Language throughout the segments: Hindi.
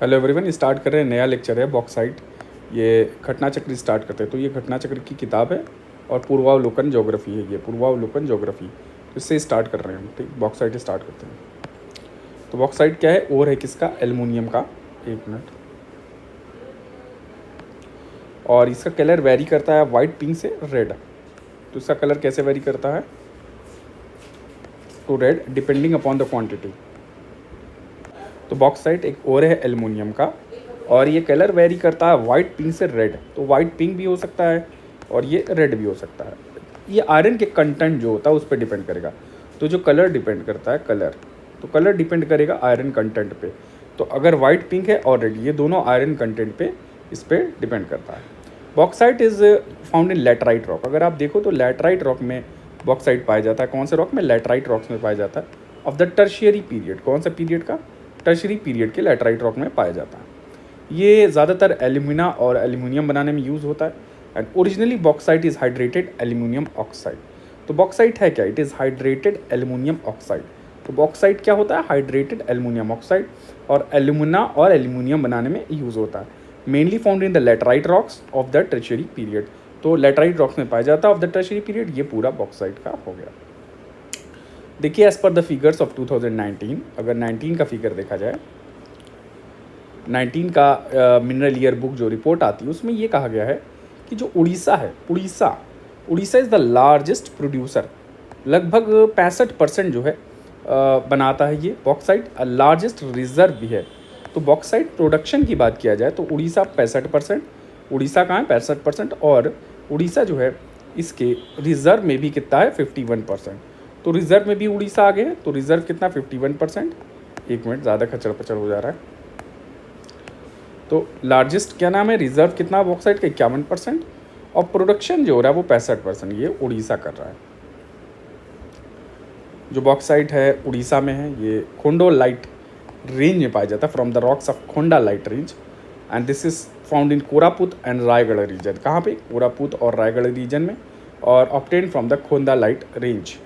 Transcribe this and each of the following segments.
हेलो एवरीवन, स्टार्ट कर रहे हैं, नया लेक्चर है बॉक्साइट। ये घटना चक्र स्टार्ट करते हैं। तो ये घटना चक्र की किताब है और पूर्वावलोकन ज्योग्राफी है। ये पूर्वावलोकन ज्योग्राफी, तो इससे स्टार्ट कर रहे हैं हम। ठीक, बॉक्साइट स्टार्ट करते हैं। तो बॉक्साइट क्या है? ओर है किसका? एल्युमिनियम का। एक मिनट। और इसका कलर वेरी करता है वाइट, पिंक से रेड। तो इसका कलर कैसे वेरी करता है? To red depending upon the quantity. तो बॉक्साइट एक और है एल्युमिनियम का, और ये कलर वेरी करता है वाइट, पिंक से रेड। तो वाइट पिंक भी हो सकता है और ये रेड भी हो सकता है। ये आयरन के कंटेंट जो होता है उस पर डिपेंड करेगा। तो जो कलर डिपेंड करता है, तो कलर डिपेंड करेगा आयरन कंटेंट पे। तो अगर वाइट, पिंक है और रेड, ये दोनों आयरन कंटेंट पे इस पर डिपेंड करता है। Bauxite is found in laterite rock. अगर आप देखो तो लैटराइट रॉक में बॉक्साइट पाया जाता है। कौन से रॉक में? लैटराइट रॉक्स में पाया जाता है। Of the tertiary period. कौन सा पीरियड का? टर्शियरी पीरियड के लैटराइट रॉक में पाया जाता है। ये ज़्यादातर एल्यूमिना और एल्यूमिनियम बनाने में यूज़ होता है। And originally bauxite is hydrated aluminium oxide. तो बॉक्साइट है क्या? It is hydrated aluminium oxide. तो बॉक्साइट क्या होता है? हाइड्रेटेड एल्यूमिनियम ऑक्साइड, और एल्यूमिना और एल्यूमिनियम बनाने में यूज़ होता है। Mainly found in the laterite rocks of the tertiary period. तो लैटराइट रॉक्स में पाया जाता है ऑफ द टर्शियरी पीरियड। ये पूरा बॉक्साइट का हो गया। देखिए, as per the figures of 2019, अगर 19 का फिगर देखा जाए, 19 का मिनरल ईयर बुक जो रिपोर्ट आती है उसमें ये कहा गया है कि जो उड़ीसा है, Orissa is the largest producer. लगभग 65% जो है बनाता है ये बॉक्साइट। लार्जेस्ट रिजर्व भी है। तो बॉक्साइट प्रोडक्शन की बात किया जाए तो उड़ीसा 65%। उड़ीसा कहाँ है? 65%। और उड़ीसा जो है इसके रिजर्व में भी कितना है? 51%। तो रिजर्व में भी उड़ीसा आगे है। तो रिजर्व कितना? 51%। एक मिनट, ज़्यादा खचर पचर हो जा रहा है। तो लार्जेस्ट क्या नाम है? रिजर्व कितना बॉक्साइट का? 51%। और प्रोडक्शन जो हो रहा है वो 65%। ये उड़ीसा कर रहा है। जो बॉक्साइट है उड़ीसा में है, ये खोंडोलाइट रेंज में पाया जाता है, from the rocks of khondalite range. And this is found in Koraput and Raigarh region. कहाँ पे? कोरापुत और रायगढ़ रीजन में। और obtain from the khondalite range.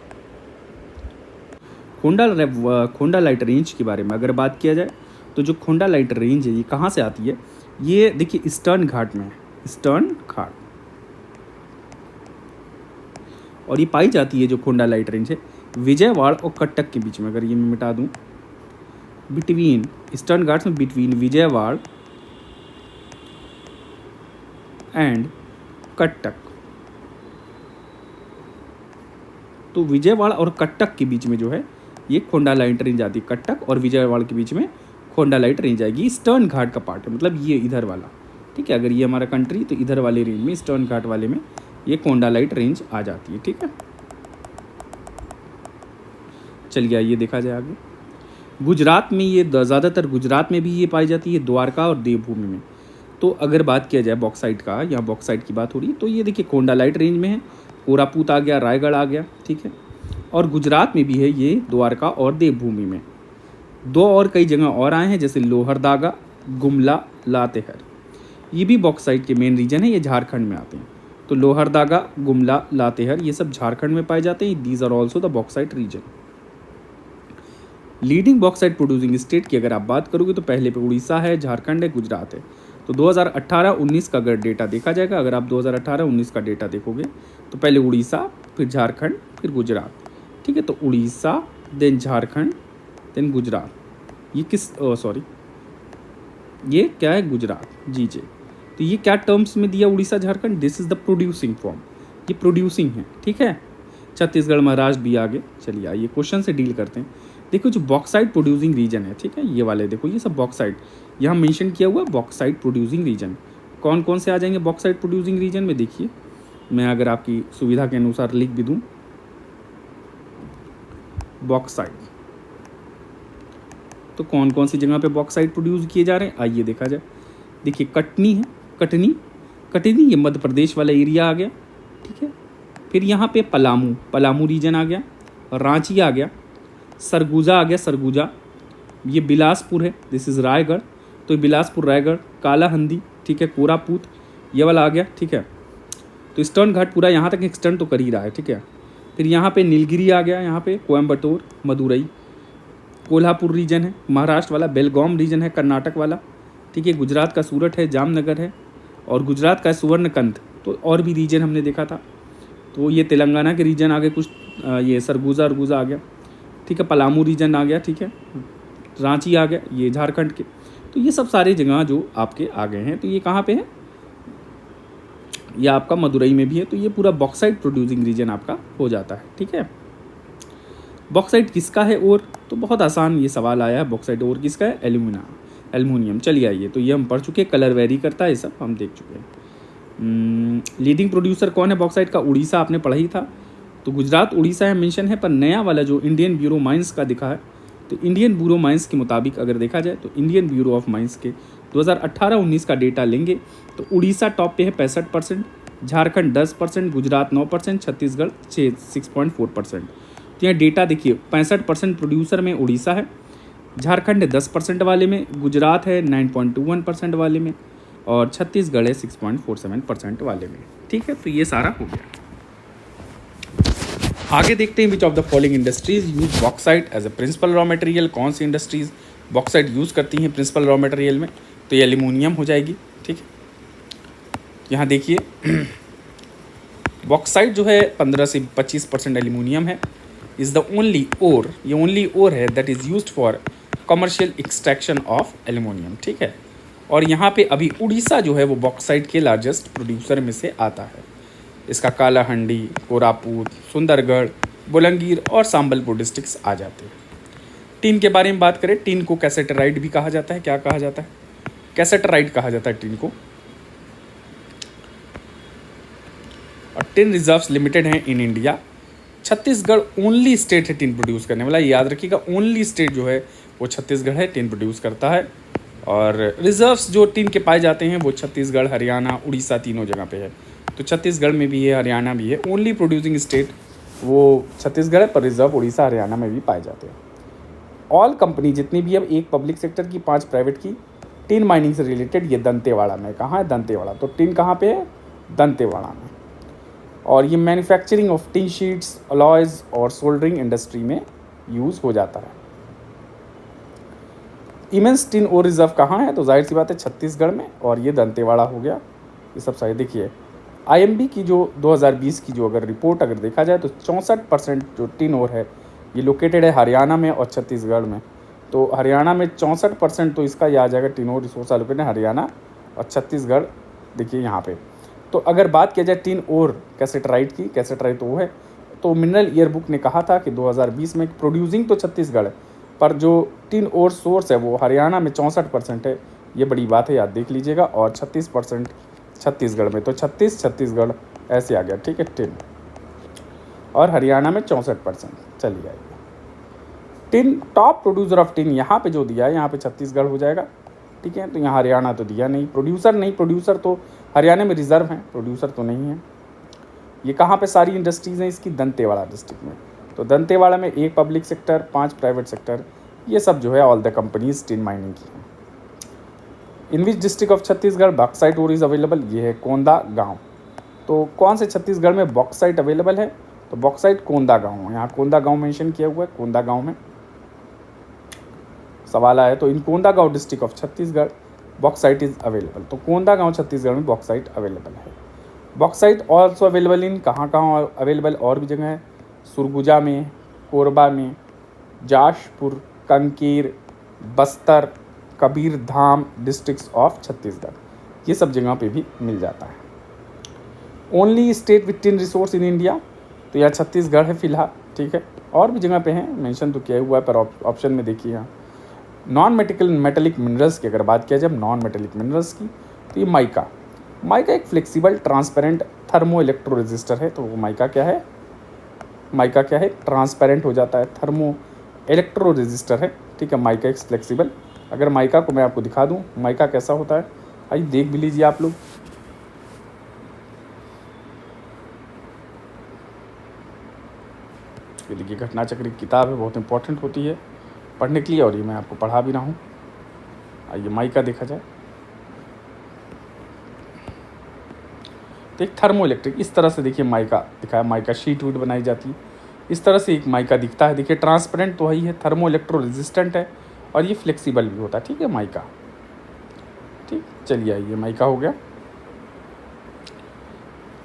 Khondalite range के बारे में अगर बात किया जाए तो जो खोंडालाइट रेंज है ये कहाँ से आती है? ये देखिए ईस्टर्न घाट में है, ईस्टर्न घाट। और ये पाई जाती है जो खोंडालाइट रेंज है विजयवाड़ा और कटक के बीच में। अगर ये मैं मिटा दूं, बिटवीन ईस्टर्न घाट्स में, बिटवीन विजयवाड़ा एंड कटक। तो विजयवाड़ा और कटक के बीच में जो है ये खोंडालाइट रेंज आती है। कटक और विजयवाड़ा के बीच में खोंडालाइट रेंज आएगी। ईस्टर्न घाट का पार्ट है, मतलब ये इधर वाला। ठीक है, अगर ये हमारा कंट्री तो इधर वाले रेंज में, ईस्टर्न घाट वाले में ये खोंडालाइट रेंज आ जाती है। ठीक है, चलिए ये देखा जाए आगे। गुजरात में ये ज़्यादातर गुजरात में भी ये पाई जाती है, द्वारका और देवभूमि में। तो अगर बात किया जाए बॉक्साइट का, यहाँ बॉक्साइट की बात हो रही है, तो ये देखिए खोंडालाइट रेंज में है। कोरापुत आ गया, रायगढ़ आ गया। ठीक है, और गुजरात में भी है ये, द्वारका और देवभूमि में। दो और कई जगह और आए हैं, जैसे लोहरदागा, गुमला, लातेहार। ये भी बॉक्साइट के मेन रीजन है, ये झारखंड में आते हैं। तो लोहरदागा, गुमला, लातेहार ये सब झारखंड में पाए जाते हैं। These are also the bauxite region. Leading bauxite producing state की अगर आप बात करोगे तो पहले पे उड़ीसा है, झारखंड है, गुजरात है। तो 2018-19 का अगर डेटा देखा जाएगा, अगर आप 2018-19 का डेटा देखोगे तो पहले उड़ीसा, फिर झारखंड, फिर गुजरात। ठीक है, तो उड़ीसा, देन झारखंड, देन गुजरात। ये किस सॉरी, ये क्या है? गुजरात। जी। तो ये क्या टर्म्स में दिया? Orissa, Jharkhand. This is the producing form, ये प्रोड्यूसिंग है। ठीक है, छत्तीसगढ़, महाराष्ट्र भी आगे। चलिए आइए क्वेश्चन से डील करते हैं। देखो जो बॉक्साइट प्रोड्यूसिंग रीजन है, ठीक है, ये वाले देखो, ये सब बॉक्साइट यहाँ मेंशन किया हुआ बॉक्साइट प्रोड्यूसिंग रीजन। कौन कौन से आ जाएंगे बॉक्साइट प्रोड्यूसिंग रीजन में? देखिए मैं अगर आपकी सुविधा के अनुसार लिख भी दूँ, बॉक्साइट, तो कौन कौन सी जगह पे बॉक्साइट प्रोड्यूस किए जा रहे हैं आइए देखा जाए। देखिए कटनी है, कटनी ये मध्य प्रदेश वाला एरिया आ गया। ठीक है, फिर यहाँ पे पलामू रीजन आ गया, रांची आ गया, सरगुजा आ गया, सरगुजा। ये बिलासपुर है, दिस इज़ रायगढ़। तो बिलासपुर, रायगढ़, कालाहंदी, ठीक है, कोरापुत ये वाला आ गया। ठीक है, तो ईस्टर्न घाट पूरा यहाँ तक एक्सटेंड तो कर ही रहा है। ठीक है, फिर यहाँ पे नीलगिरी आ गया, यहाँ पे कोयम्बटूर, मदुरई, कोल्हापुर रीजन है महाराष्ट्र वाला, बेलगाम रीजन है कर्नाटक वाला, ठीक है। गुजरात का सूरत है, जामनगर है, और गुजरात का सुवर्णकंद। तो और भी रीजन हमने देखा था, तो ये तेलंगाना के रीजन आ गए कुछ, ये सरगुजा अरगुजा आ गया, ठीक है। पलामू रीजन आ गया, ठीक है। रांची आ गया, ये झारखंड के। तो ये सब सारी जगह जो आपके आ गए हैं, तो ये कहाँ पे है, ये आपका मदुरई में भी है। तो ये पूरा बॉक्साइट प्रोड्यूसिंग रीजन आपका हो जाता है, ठीक है। बॉक्साइट किसका है और, तो बहुत आसान ये सवाल आया है, बॉक्साइट और किसका है, एल्युमिनियम। चलिए आइए, तो ये हम पढ़ चुके हैं, कलर वेरी करता है, ये सब हम देख चुके हैं। लीडिंग प्रोड्यूसर कौन है बॉक्साइट का, उड़ीसा, आपने पढ़ा ही था। तो गुजरात उड़ीसा है मेंशन है, पर नया वाला जो इंडियन ब्यूरो माइंस का दिखा है, तो इंडियन ब्यूरो माइंस के मुताबिक अगर देखा जाए तो इंडियन ब्यूरो ऑफ माइंस के 2018-19 का डेटा लेंगे तो उड़ीसा टॉप पे है 65%, झारखंड 10%, गुजरात 9%, छत्तीसगढ़ 6.4%। तो यहाँ डेटा देखिए, 65% प्रोड्यूसर में उड़ीसा है, झारखंड है 10% वाले में, गुजरात है 9.21% वाले में, और छत्तीसगढ़ है 6.47% वाले में, ठीक है। तो ये सारा हो गया। आगे देखते हैं, which of the following industries use bauxite as a principal raw material. कौन सी इंडस्ट्रीज बॉक्साइट यूज़ करती हैं प्रिंसिपल रॉ मटेरियल में, तो ये एल्यूमिनियम हो जाएगी, ठीक है। यहाँ देखिए बॉक्साइट जो है 15 से 25% एल्यूमिनियम है, इज़ द ओनली ओर, ये ओनली ओर है that is used for commercial extraction of aluminium, ठीक है। और यहाँ पे अभी उड़ीसा जो है वो बॉक्साइट के लार्जेस्ट प्रोड्यूसर में से आता है। इसका कालाहंडी, कोरापुट, सुंदरगढ़, बोलंगीर और संबलपुर डिस्ट्रिक्ट्स आ जाते हैं। टिन के बारे में बात करें, टिन को कैसेटराइट भी कहा जाता है। क्या कहा जाता है, कैसेटराइट कहा जाता है टिन को। और टिन रिजर्व्स लिमिटेड हैं in India. Chhattisgarh only state है टिन प्रोड्यूस करने वाला, याद रखिएगा, ओनली स्टेट जो है वो छत्तीसगढ़ है, टिन प्रोड्यूस करता है। और रिजर्व्स जो टिन के पाए जाते हैं वो छत्तीसगढ़, हरियाणा, उड़ीसा तीनों जगह पे है। तो छत्तीसगढ़ में भी है, हरियाणा भी है। ओनली प्रोड्यूसिंग स्टेट वो छत्तीसगढ़ है, पर रिजर्व उड़ीसा, हरियाणा में भी पाए जाते हैं। ऑल कंपनी जितनी भी, अब एक पब्लिक सेक्टर की, 5 प्राइवेट की, टिन माइनिंग से रिलेटेड, ये दंतेवाड़ा में। कहाँ है, दंतेवाड़ा। तो टिन कहाँ पे है, दंतेवाड़ा में। और ये manufacturing of tin sheets, alloys और सोल्डरिंग इंडस्ट्री में यूज़ हो जाता है। इमेंस टिन और रिजर्व कहाँ है, तो जाहिर सी बात है छत्तीसगढ़ में, और ये दंतेवाड़ा हो गया। ये सब सारे देखिए, IMB की जो 2020 की जो अगर रिपोर्ट अगर देखा जाए तो 64% जो टिन और है ये लोकेटेड है हरियाणा में और छत्तीसगढ़ में। तो हरियाणा में 64%, तो इसका ये आ जाएगा टिन और रिसोर्स लोकेटेड हरियाणा और छत्तीसगढ़, देखिए यहाँ पे। तो अगर बात किया जाए टिन और कैसेटराइट की, कैसेटराइट तो वो है, तो मिनरल ईयर बुक ने कहा था कि 2020 में प्रोड्यूसिंग तो छत्तीसगढ़ है, पर जो टिन और सोर्स है वो हरियाणा में 64% है। ये बड़ी बात है, याद देख लीजिएगा। और 36% छत्तीसगढ़ में, तो 36 छत्तीसगढ़ ऐसे आ गया, ठीक है, टिन। और हरियाणा में 64%। चलिए आइए, tin top producer of tin यहाँ पे जो दिया है, यहाँ पे छत्तीसगढ़ हो जाएगा, ठीक है। तो यहाँ हरियाणा तो दिया नहीं, प्रोड्यूसर नहीं, प्रोड्यूसर तो हरियाणा में रिजर्व हैं, प्रोड्यूसर तो नहीं है। ये कहाँ पे सारी इंडस्ट्रीज़ हैं इसकी, दंतेवाड़ा डिस्ट्रिक्ट में। तो दंतेवाड़ा में 1 पब्लिक सेक्टर, 5 प्राइवेट सेक्टर, ये सब जो है all the companies tin mining की हैं। In which district of Chhattisgarh bauxite ore is available, ये है कोंदा गांव। तो कौन से छत्तीसगढ़ में बॉक्साइट अवेलेबल है, तो बॉक्साइट कोंदा गांव, यहाँ कोंदा गांव मेंशन किया हुआ है, कोंदा गांव में सवाल आया। तो इन कोंदा गांव district of Chhattisgarh bauxite is available. तो कोंदा गांव छत्तीसगढ़ में बॉक्साइट अवेलेबल है। बॉक्साइट ऑल्सो अवेलेबल इन, कहाँ कहाँ अवेलेबल, और भी जगह है, सुरगुजा में, कोरबा में, जाशपुर, कंकीर, बस्तर, कबीरधाम डिस्ट्रिक्ट्स ऑफ छत्तीसगढ़, ये सब जगह पे भी मिल जाता है। Only state with tin resource in India, तो यह छत्तीसगढ़ है फिलहाल, ठीक है। और भी जगह पे हैं, मेंशन तो किया हुआ है, पर ऑप्शन में देखिए यहाँ नॉन मेटेलिक मिनरल्स की अगर बात किया जाए, नॉन मेटेलिक मिनरल्स की, तो ये माइका एक flexible transparent thermo electro resistor है। तो वो माइका क्या है, ट्रांसपेरेंट हो जाता है, थर्मो इलेक्ट्रो रेजिस्टर है, ठीक है। माइका एक फ्लेक्सिबल, अगर माइका को मैं आपको दिखा दूं माइका कैसा होता है, आइए देख भी लीजिए आप लोग। ये देखिए, घटना चक्र की किताब है, बहुत इंपॉर्टेंट होती है पढ़ने के लिए, और ये मैं आपको पढ़ा भी रहा हूँ। आइए माइका देखा जाए, तो एक थर्मो इलेक्ट्रिक, इस तरह से देखिए माइका दिखाया, माइका शीट वूट बनाई जाती है, इस तरह से एक माइका दिखता है। देखिए ट्रांसपेरेंट तो वही है, थर्मो इलेक्ट्रो रेजिस्टेंट है, और ये फ्लेक्सिबल भी होता है, ठीक है माइका। ठीक, चलिए आइए, माइका हो गया।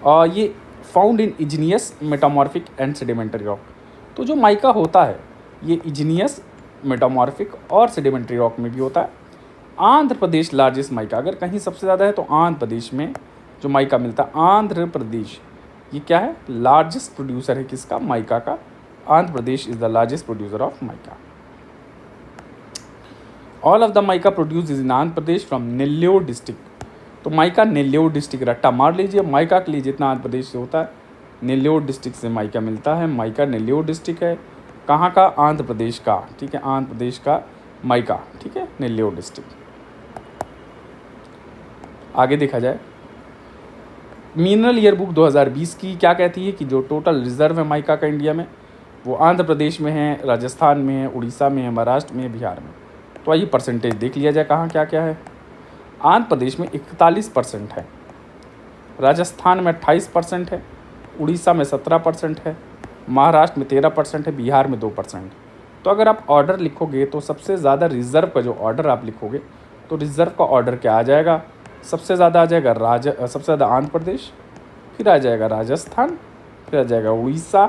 और ये found in igneous metamorphic and sedimentary rock. तो जो माइका होता है ये इग्नियस, मेटामॉर्फिक और सेडिमेंट्री रॉक में भी होता है। आंध्र प्रदेश लार्जेस्ट माइका, अगर कहीं सबसे ज़्यादा है तो आंध्र प्रदेश में जो माइका मिलता है, आंध्र प्रदेश ये क्या है, लार्जेस्ट प्रोड्यूसर है किसका, माइका का। Andhra Pradesh is the largest producer of mica. All of the mica produce is in Andhra Pradesh from Nellore district. तो माइका नेल्लोर डिस्ट्रिक्ट, रट्टा मार लीजिए, माइका के लिए जितना आंध्र प्रदेश से होता है, नेल्लोर डिस्ट्रिक्ट से माइका मिलता है। माइका नेल्लोर डिस्ट्रिक्ट है, कहाँ का, आंध्र प्रदेश का, ठीक है, आंध्र प्रदेश का माइका, ठीक है, नेल्लोर डिस्ट्रिक्ट। आगे देखा जाए, मिनरल ईयर बुक 2020 की क्या कहती है कि जो टोटल रिजर्व है माइका का इंडिया में, वो आंध्र प्रदेश में है, राजस्थान में है, उड़ीसा में है, महाराष्ट्र में है, बिहार में। तो आइए परसेंटेज देख लिया जाए कहाँ क्या क्या है। आंध्र प्रदेश में 41% है, राजस्थान में 28% है, उड़ीसा में 17% है, महाराष्ट्र में 13% है, बिहार में 2%। तो अगर आप ऑर्डर लिखोगे तो सबसे ज़्यादा रिज़र्व का जो ऑर्डर आप लिखोगे तो रिज़र्व का ऑर्डर क्या आ जाएगा, सबसे ज़्यादा आ जाएगा सबसे ज़्यादा आंध्र प्रदेश, फिर आ जाएगा राजस्थान, फिर आ जाएगा उड़ीसा,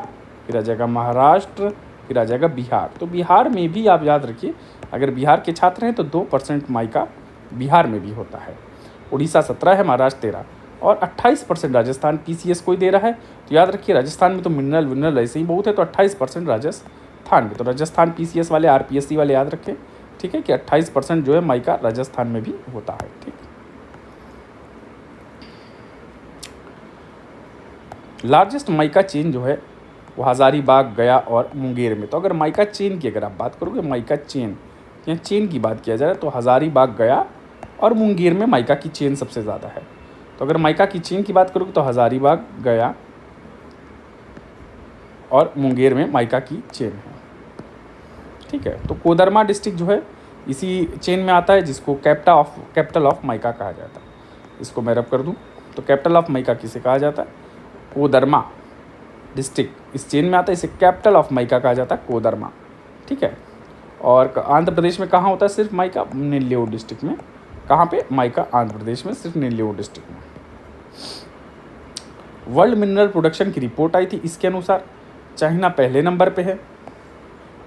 फिर आ जाएगा महाराष्ट्र, फिर आ जाएगा बिहार। तो बिहार में भी आप याद रखिए, अगर बिहार के छात्र हैं तो 2% माइका बिहार में भी होता है। उड़ीसा 17 है, महाराष्ट्र 13 और 28% राजस्थान पीसीएस कोई दे रहा है। तो याद रखिए राजस्थान में तो मिनरल विनरल ऐसे ही बहुत है, तो 28% राजस्थान में। तो राजस्थान पीसीएस वाले, आरपीएससी वाले याद रखें, ठीक है, कि 28% जो है माइका राजस्थान में भी होता है। ठीक, लार्जेस्ट माइका चेन जो है वो हज़ारीबाग, गया और मुंगेर में। तो अगर माइका चेन की अगर आप बात करोगे, माइका चेन, यहाँ चेन की बात किया जाए तो हज़ारीबाग, गया और मुंगेर में माइका की चेन सबसे ज़्यादा है। तो अगर माइका की चेन की बात करोगे तो हज़ारीबाग, गया और मुंगेर में माइका की चेन है। ठीक है, तो कोदरमा डिस्ट्रिक्ट जो है इसी चेन में आता है, जिसको कैपिटल ऑफ माइका कहा जाता है। इसको मैं रब कर दूँ तो कैपिटल ऑफ माइका किसे कहा जाता है, कोदरमा डिस्ट्रिक्ट इस चेन में आता है, इसे कैपिटल ऑफ माइका कहा जाता है, कोदरमा। ठीक है, और आंध्र प्रदेश में कहाँ होता है सिर्फ माइका, नेल्लोर डिस्ट्रिक्ट में। कहाँ पे, माइका आंध्र प्रदेश में सिर्फ नेल्लोर डिस्ट्रिक्ट में। वर्ल्ड मिनरल प्रोडक्शन की रिपोर्ट आई थी, इसके अनुसार चाइना पहले नंबर पे है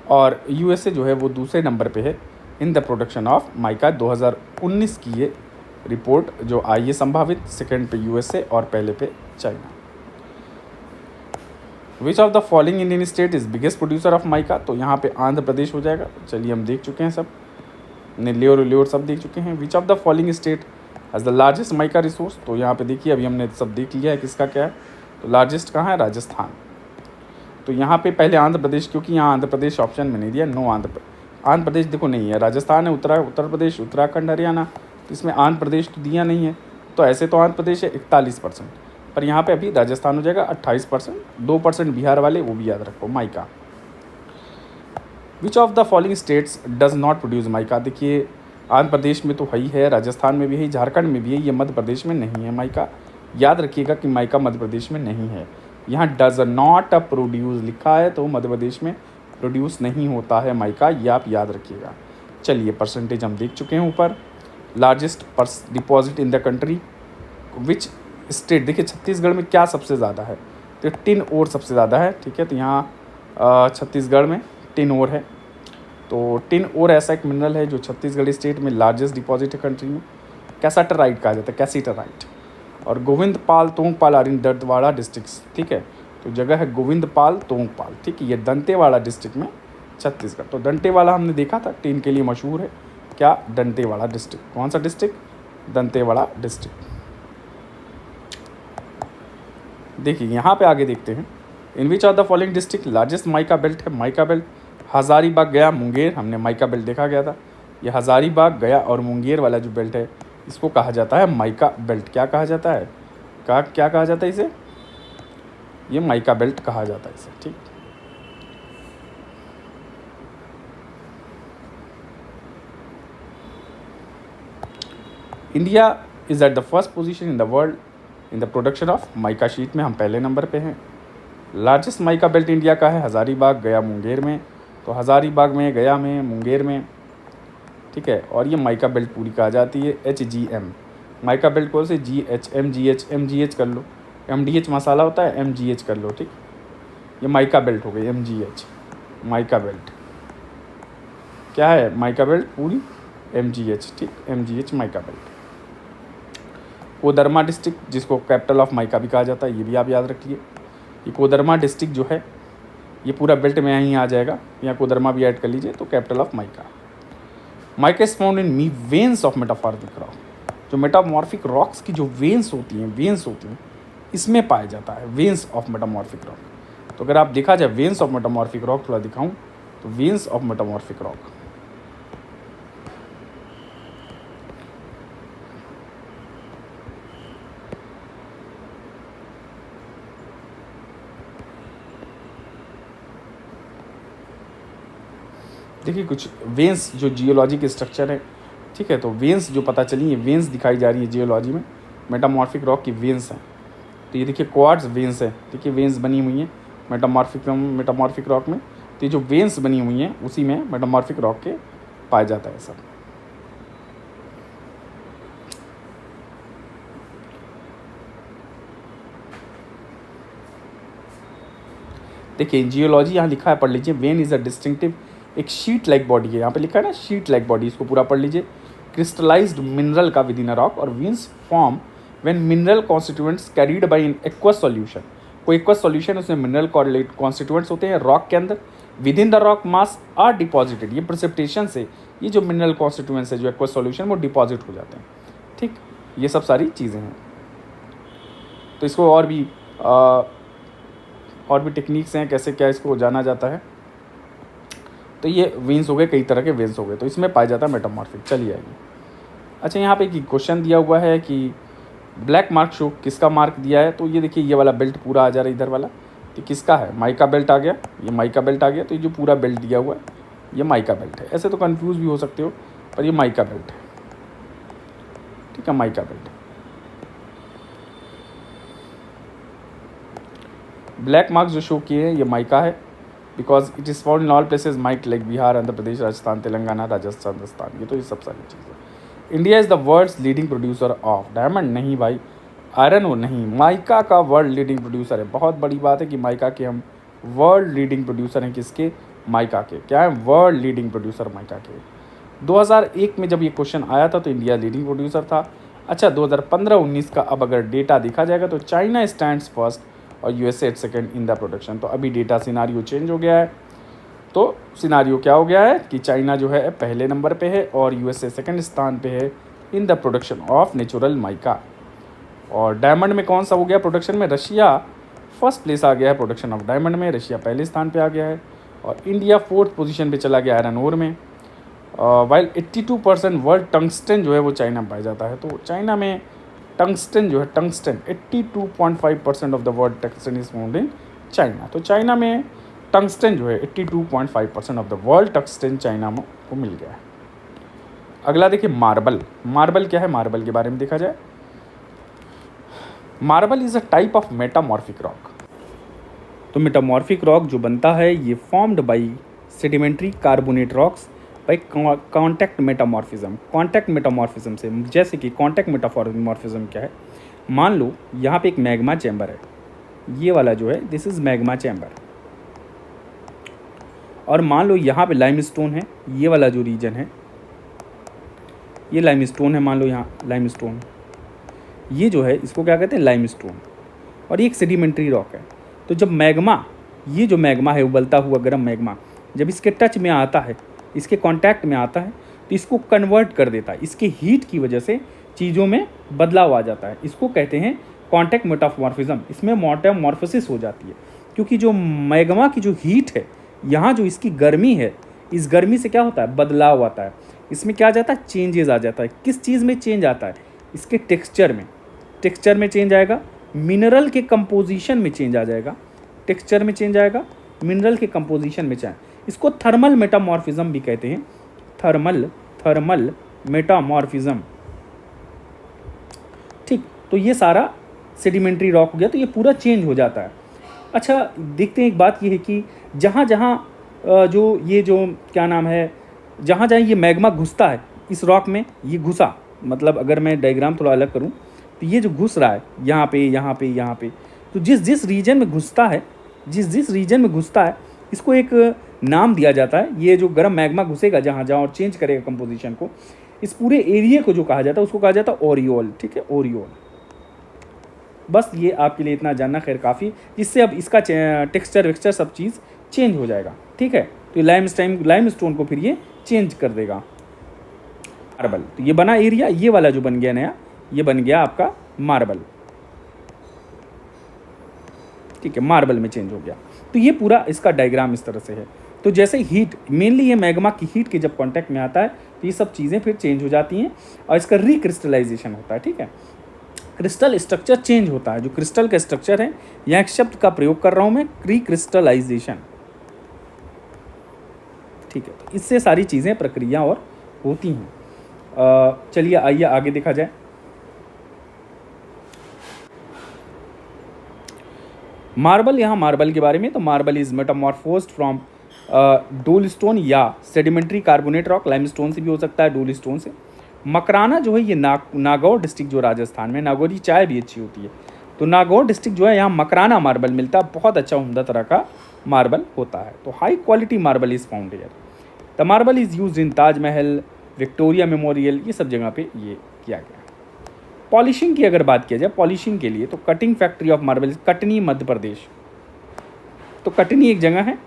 और यूएसए जो है वो दूसरे नंबर पे है इन द प्रोडक्शन ऑफ माइका। 2019 की ये रिपोर्ट जो आई है संभावित, सेकंड पे यूएसए और पहले पे China. Which of the following Indian state is biggest producer of mica. तो यहाँ पे आंध्र प्रदेश हो जाएगा। चलिए हम देख चुके हैं सब, नेल्लोर सब देख चुके हैं। Which of the following state has the largest mica resource. तो यहाँ पे देखिए अभी हमने सब देख लिया है किसका क्या है। तो लार्जेस्ट कहाँ है, राजस्थान। तो यहाँ पे पहले आंध्र प्रदेश, क्योंकि यहाँ आंध्र प्रदेश ऑप्शन में नहीं दिया, नो आंध्र प्रदेश देखो नहीं है, राजस्थान है, उत्तर प्रदेश, उत्तराखंड, हरियाणा। तो इसमें आंध्र प्रदेश तो दिया नहीं है, तो ऐसे तो आंध्र प्रदेश है 41%, पर यहाँ पे अभी राजस्थान हो जाएगा 28%, 2% बिहार वाले, वो भी याद रखो mica. Which of the following states does not produce mica. देखिए आंध्र प्रदेश में तो है ही है, राजस्थान में भी है, झारखंड में भी है, ये मध्य प्रदेश में नहीं है माइका। याद रखिएगा कि माइका मध्य प्रदेश में नहीं है। यहाँ डज नॉट प्रोड्यूस लिखा है, तो मध्य प्रदेश में प्रोड्यूस नहीं होता है माइका, ये आप याद रखिएगा। चलिए परसेंटेज हम देख चुके हैं ऊपर। Largest deposit in the country, which state, देखिए छत्तीसगढ़ में क्या सबसे ज़्यादा है, तो टिन ओर सबसे ज़्यादा है। ठीक है, तो यहाँ छत्तीसगढ़ में टिन ओर है। तो टिन ओर ऐसा एक मिनरल है जो छत्तीसगढ़ स्टेट में लार्जेस्ट डिपॉजिट है कंट्री में। कैसाटराइट कहा जाता है, कैसीटराइट। और Govindpal, Tongpal are in Dantewada district. ठीक है, तो जगह है गोविंदपाल, तोंगपाल। ठीक है, ये दंतेवाड़ा डिस्ट्रिक्ट में छत्तीसगढ़। तो दंतेवाड़ा हमने देखा था, टिन के लिए मशहूर है। क्या, दंतेवाड़ा डिस्ट्रिक्ट। कौन सा डिस्ट्रिक्ट, दंतेवाड़ा डिस्ट्रिक्ट। देखिए यहाँ पे आगे देखते हैं, in which of the following district largest mica belt है। माइका बेल्ट हज़ारीबाग, गया, मुंगेर, हमने माइका बेल्ट देखा गया था। ये हज़ारीबाग, गया और मुंगेर वाला जो बेल्ट है इसको कहा जाता है माइका बेल्ट। क्या कहा जाता है, क्या कहा जाता है इसे, ये माइका बेल्ट कहा जाता है इसे। ठीक, India is at the first position in the world in the production of mica sheet में, हम पहले नंबर पे हैं। लार्जेस्ट माइका बेल्ट इंडिया का है हज़ारीबाग, गया, मुंगेर में। तो हज़ारीबाग में, गया में, मुंगेर में। ठीक ठीक है। और ये माइका बेल्ट पूरी कहा जाती है, HGM। माइका बेल्ट को से GH कर लो, MDH मसाला होता है, MGH कर लो, ठीक। ये माइका बेल्ट हो गई, MGH माइका बेल्ट। क्या है माइका बेल्ट पूरी, MGH, ठीक, MGH mica belt. Koderma district, जिसको कैपिटल ऑफ माइका भी कहा जाता है, ये भी आप याद रखिए। ये कोदरमा डिस्ट्रिक्ट जो है ये पूरा बेल्ट में यहीं आ जाएगा, यहाँ कोदरमा भी ऐड कर लीजिए, तो capital of mica. Mica is found in me veins of metamorphic rock. जो मेटामॉर्फिक रॉक्स की जो वेन्स होती हैं इसमें पाया जाता है, वेन्स ऑफ मेटामॉर्फिक रॉक। तो अगर आप देखा जाए वेन्स ऑफ मेटामॉर्फिक रॉक, थोड़ा दिखाऊं तो वेन्स ऑफ मेटामॉर्फिक रॉक, देखिए कुछ वेन्स जो जियोलॉजी के स्ट्रक्चर है, ठीक है। तो वेन्स जो पता चली है, वेन्स दिखाई जा रही है जियोलॉजी में, मेटामॉर्फिक रॉक की वेन्स हैं। तो ये देखिए क्वार्ट्ज वेन्स है, देखिए वेन्स बनी हुई हैं मेटामॉर्फिक रॉक में। तो ये जो वेन्स बनी हुई हैं उसी में मेटामॉर्फिक रॉक के पाया जाता है सब। देखिए जियोलॉजी यहाँ लिखा है, पढ़ लीजिए। वेन इज अ डिस्टिंक्टिव, एक शीट लाइक बॉडी है, यहाँ पे लिखा है ना शीट लाइक बॉडी, इसको पूरा पढ़ लीजिए। क्रिस्टलाइज्ड मिनरल का विद इन अ रॉक, और veins form when mineral constituents carried by in aqueous solution. कोई एक्वस सॉल्यूशन उसमें मिनरल कॉन्स्टिट्यूएंट्स होते हैं रॉक के अंदर, within the rock mass are deposited. ये प्रेसिपिटेशन से ये जो मिनरल कॉन्स्टिट्यूएंट्स है जो एक्वस सॉल्यूशन वो डिपॉजिट हो जाते हैं, ठीक। ये सब सारी चीज़ें हैं। तो इसको और भी टेक्निक्स हैं कैसे क्या इसको जाना जाता है। तो ये वेन्स हो गए, कई तरह के वेन्स हो गए, तो इसमें पाया जाता है मेटामॉर्फिक। चलिए आइए। अच्छा यहाँ पे एक क्वेश्चन दिया हुआ है कि ब्लैक मार्क शो किसका मार्क दिया है। तो ये देखिए ये वाला बेल्ट पूरा आ जा रहा है इधर वाला, तो किसका है, माइका बेल्ट आ गया, ये माइका बेल्ट आ गया। तो ये जो पूरा बेल्ट दिया हुआ है ये माइका बेल्ट है। ऐसे तो कन्फ्यूज़ भी हो सकते हो, पर ये माइका बेल्ट है, ठीक है, माइका बेल्ट। ब्लैक मार्क्स जो शो किए हैं ये माइका है, because it is found in all places mike like Bihar, Andhra Pradesh, Rajasthan, Telangana, Rajasthan, ये तो ये सब सारी चीज़ें। India is the world's leading producer of diamond, नहीं भाई, आयरन वो नहीं, माइका का वर्ल्ड लीडिंग प्रोड्यूसर है। बहुत बड़ी बात है कि माइका के हम वर्ल्ड लीडिंग प्रोड्यूसर हैं। किसके, माइका के। क्या है, वर्ल्ड लीडिंग प्रोड्यूसर माइका के। 2001 में जब ये क्वेश्चन आया था तो इंडिया लीडिंग प्रोड्यूसर था। अच्छा 2015-19 का अब अगर डेटा देखा जाएगा तो चाइना स्टैंड्स फर्स्ट और USA at second in the production. तो अभी डेटा सिनारियो चेंज हो गया है। तो सिनारियो क्या हो गया है कि चाइना जो है पहले नंबर पे है और USA सेकंड स्थान पे है इन the production of natural mica. और डायमंड में कौन सा हो गया प्रोडक्शन में, रशिया फर्स्ट प्लेस आ गया है प्रोडक्शन ऑफ डायमंड में, रशिया पहले स्थान पे आ गया है। और इंडिया फोर्थ पोजीशन पे चला गया आयरन ओर में। वाइल 82% वर्ल्ड टंगस्टन जो है वो चाइना में पाया जाता है। तो चाइना में टंगस्टन जो है, tungsten 82.5% of the world tungsten is found in China. तो चाइना में टंगस्टन जो है 82.5% of the world tungsten China में को मिल गया है। अगला देखिए मार्बल। मार्बल क्या है, मार्बल के बारे में देखा जाए, marble is a type of metamorphic rock. तो मेटामॉर्फिक रॉक जो बनता है ये formed by sedimentary carbonate rocks by contact metamorphism. Contact metamorphism से, जैसे कि कॉन्टैक्ट मेटामॉर्फिज्म क्या है, मान लो यहाँ पे एक मैग्मा चैम्बर है, ये वाला जो है दिस इज मैग्मा चैम्बर, और मान लो यहाँ पे लाइमस्टोन है, ये वाला जो रीजन है ये लाइमस्टोन है, मान लो यहाँ लाइमस्टोन, ये जो है इसको क्या कहते हैं, लाइमस्टोन, और ये एक सेडिमेंट्री रॉक है। तो जब मैग्मा, ये जो मैग्मा है उबलता हुआ गर्म मैग्मा, जब इसके टच में आता है, इसके कांटेक्ट में आता है, तो इसको कन्वर्ट कर देता है, इसके हीट की वजह से चीज़ों में बदलाव आ जाता है। इसको कहते हैं कांटेक्ट मेटामॉर्फिज्म। इसमें मेटामॉर्फोसिस हो जाती है, क्योंकि जो मैग्मा की जो हीट है, यहाँ जो इसकी गर्मी है, इस गर्मी से क्या होता है, बदलाव आता है। इसमें क्या आ जाता है, चेंजेस आ जाता है। किस चीज़ में चेंज आता है, इसके टेक्सचर में, टेक्सचर में चेंज आएगा, मिनरल के कंपोजिशन में चेंज आ जाएगा, टेक्सचर में चेंज आएगा, मिनरल के कंपोजिशन में चेंज। इसको थर्मल मेटामॉर्फिज्म भी कहते हैं, थर्मल मेटामॉर्फिज्म, ठीक। तो ये सारा सेडिमेंट्री रॉक हो गया, तो ये पूरा चेंज हो जाता है। अच्छा देखते हैं, एक बात ये है कि जहाँ जहाँ जो ये जो क्या नाम है जहाँ जहाँ ये मैग्मा घुसता है इस रॉक में, ये घुसा, मतलब अगर मैं डायग्राम थोड़ा अलग करूँ तो ये जो घुस रहा है यहाँ पे यहाँ पे यहाँ पे, तो जिस जिस रीजन में घुसता है, जिस जिस रीजन में घुसता है, इसको एक नाम दिया जाता है। ये जो गर्म मैग्मा घुसेगा जहाँ जहाँ और चेंज करेगा कंपोजिशन को, इस पूरे एरिया को जो कहा जाता है उसको कहा जाता है ओरियोल। ठीक है, ओरियोल। बस ये आपके लिए इतना जानना खैर काफ़ी, जिससे अब इसका टेक्सचर वेक्सचर सब चीज़ चेंज हो जाएगा। ठीक है, तो लाइम स्टोन को फिर ये चेंज कर देगा। मार्बल, तो ये बना एरिया, ये वाला जो बन गया नया, ये बन गया आपका मार्बल। ठीक है, मार्बल में चेंज हो गया। तो ये पूरा इसका डायग्राम इस तरह से है। तो जैसे हीट, मेनली ये मैग्मा की हीट के जब कांटेक्ट में आता है तो ये सब चीज़ें फिर चेंज हो जाती हैं और इसका रिक्रिस्टलाइजेशन होता है। ठीक है, क्रिस्टल स्ट्रक्चर चेंज होता है। जो क्रिस्टल का स्ट्रक्चर है, यहाँ एक शब्द का प्रयोग कर रहा हूँ मैं, रिक्रिस्टलाइजेशन। ठीक है, तो इससे सारी चीज़ें प्रक्रिया और होती हैं। चलिए आइए आगे देखा जाए। मार्बल, यहाँ मार्बल के बारे में, तो मार्बल इज मेटामॉर्फोज्ड फ्रॉम डोल स्टोन या sedimentary carbonate rock. Lime stone से भी हो सकता है, डोल स्टोन से। मकराना जो है ये नागौर डिस्ट्रिक्ट जो राजस्थान में, नागौरी चाय भी अच्छी होती है, तो नागौर डिस्ट्रिक्ट जो है यहाँ मकराना मार्बल मिलता है। बहुत अच्छा उम्दा तरह का मार्बल होता है। तो high quality marble is found here. The marble is use in Taj Mahal, Victoria memorial, ये सब जगह पे ये किया गया। पॉलिशिंग की अगर बात किया जाए, पॉलिशिंग के लिए तो cutting factory of marble, Katni Madhya Pradesh. तो कटनी एक जगह है,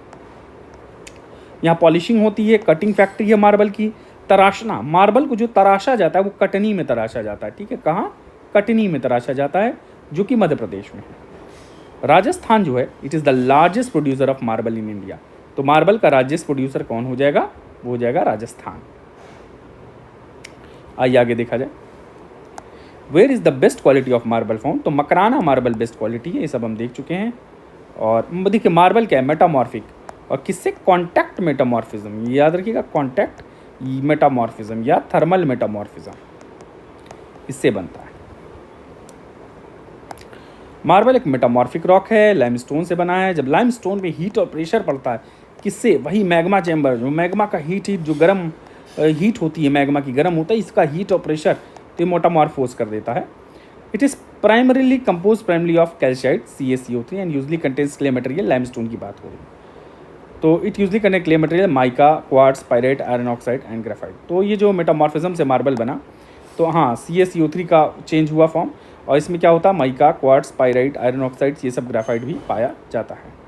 यहाँ पॉलिशिंग होती है, कटिंग फैक्ट्री है मार्बल की। तराशना, मार्बल को जो तराशा जाता है वो कटनी में तराशा जाता है। ठीक है, कहाँ? कटनी में तराशा जाता है, जो कि मध्य प्रदेश में है। राजस्थान जो है, it is the largest producer of marble in India. तो मार्बल का लार्जेस्ट प्रोड्यूसर कौन हो जाएगा? वो हो जाएगा राजस्थान। आइए आगे देखा जाए। Where is the best quality of marble found? तो मकराना मार्बल बेस्ट क्वालिटी है, ये सब हम देख चुके हैं। और देखिए मार्बल क्या है? मेटामॉर्फिक, और किससे? कॉन्टैक्ट मेटामॉर्फिज्म, ये याद रखिएगा, कॉन्टैक्ट मेटामॉर्फिज्म या थर्मल मेटामॉर्फिज्म, इससे बनता है। मार्बल एक मेटामॉर्फिक रॉक है, लाइमस्टोन से बना है। जब लाइमस्टोन में हीट और प्रेशर पड़ता है, किससे? वही मैग्मा चैम्बर, जो मैग्मा का हीट जो गर्म हीट होती है, मैग्मा की गर्म होता है, इसका हीट और प्रेशर तो मेटामॉर्फोज कर देता है। It is primarily compose primary of calcite CaCO3 and usually contains clay material. Limestone की बात हो रही है, तो it usually contain clay material mica, quartz, pirate, iron oxide and graphite. तो ये जो मेटामॉर्फिज्म से मार्बल बना, तो हाँ CaCO3 का चेंज हुआ फॉर्म, और इसमें क्या होता है? Mica, quartz, pyrite, iron oxide, ये सब ग्रेफाइट भी पाया जाता है।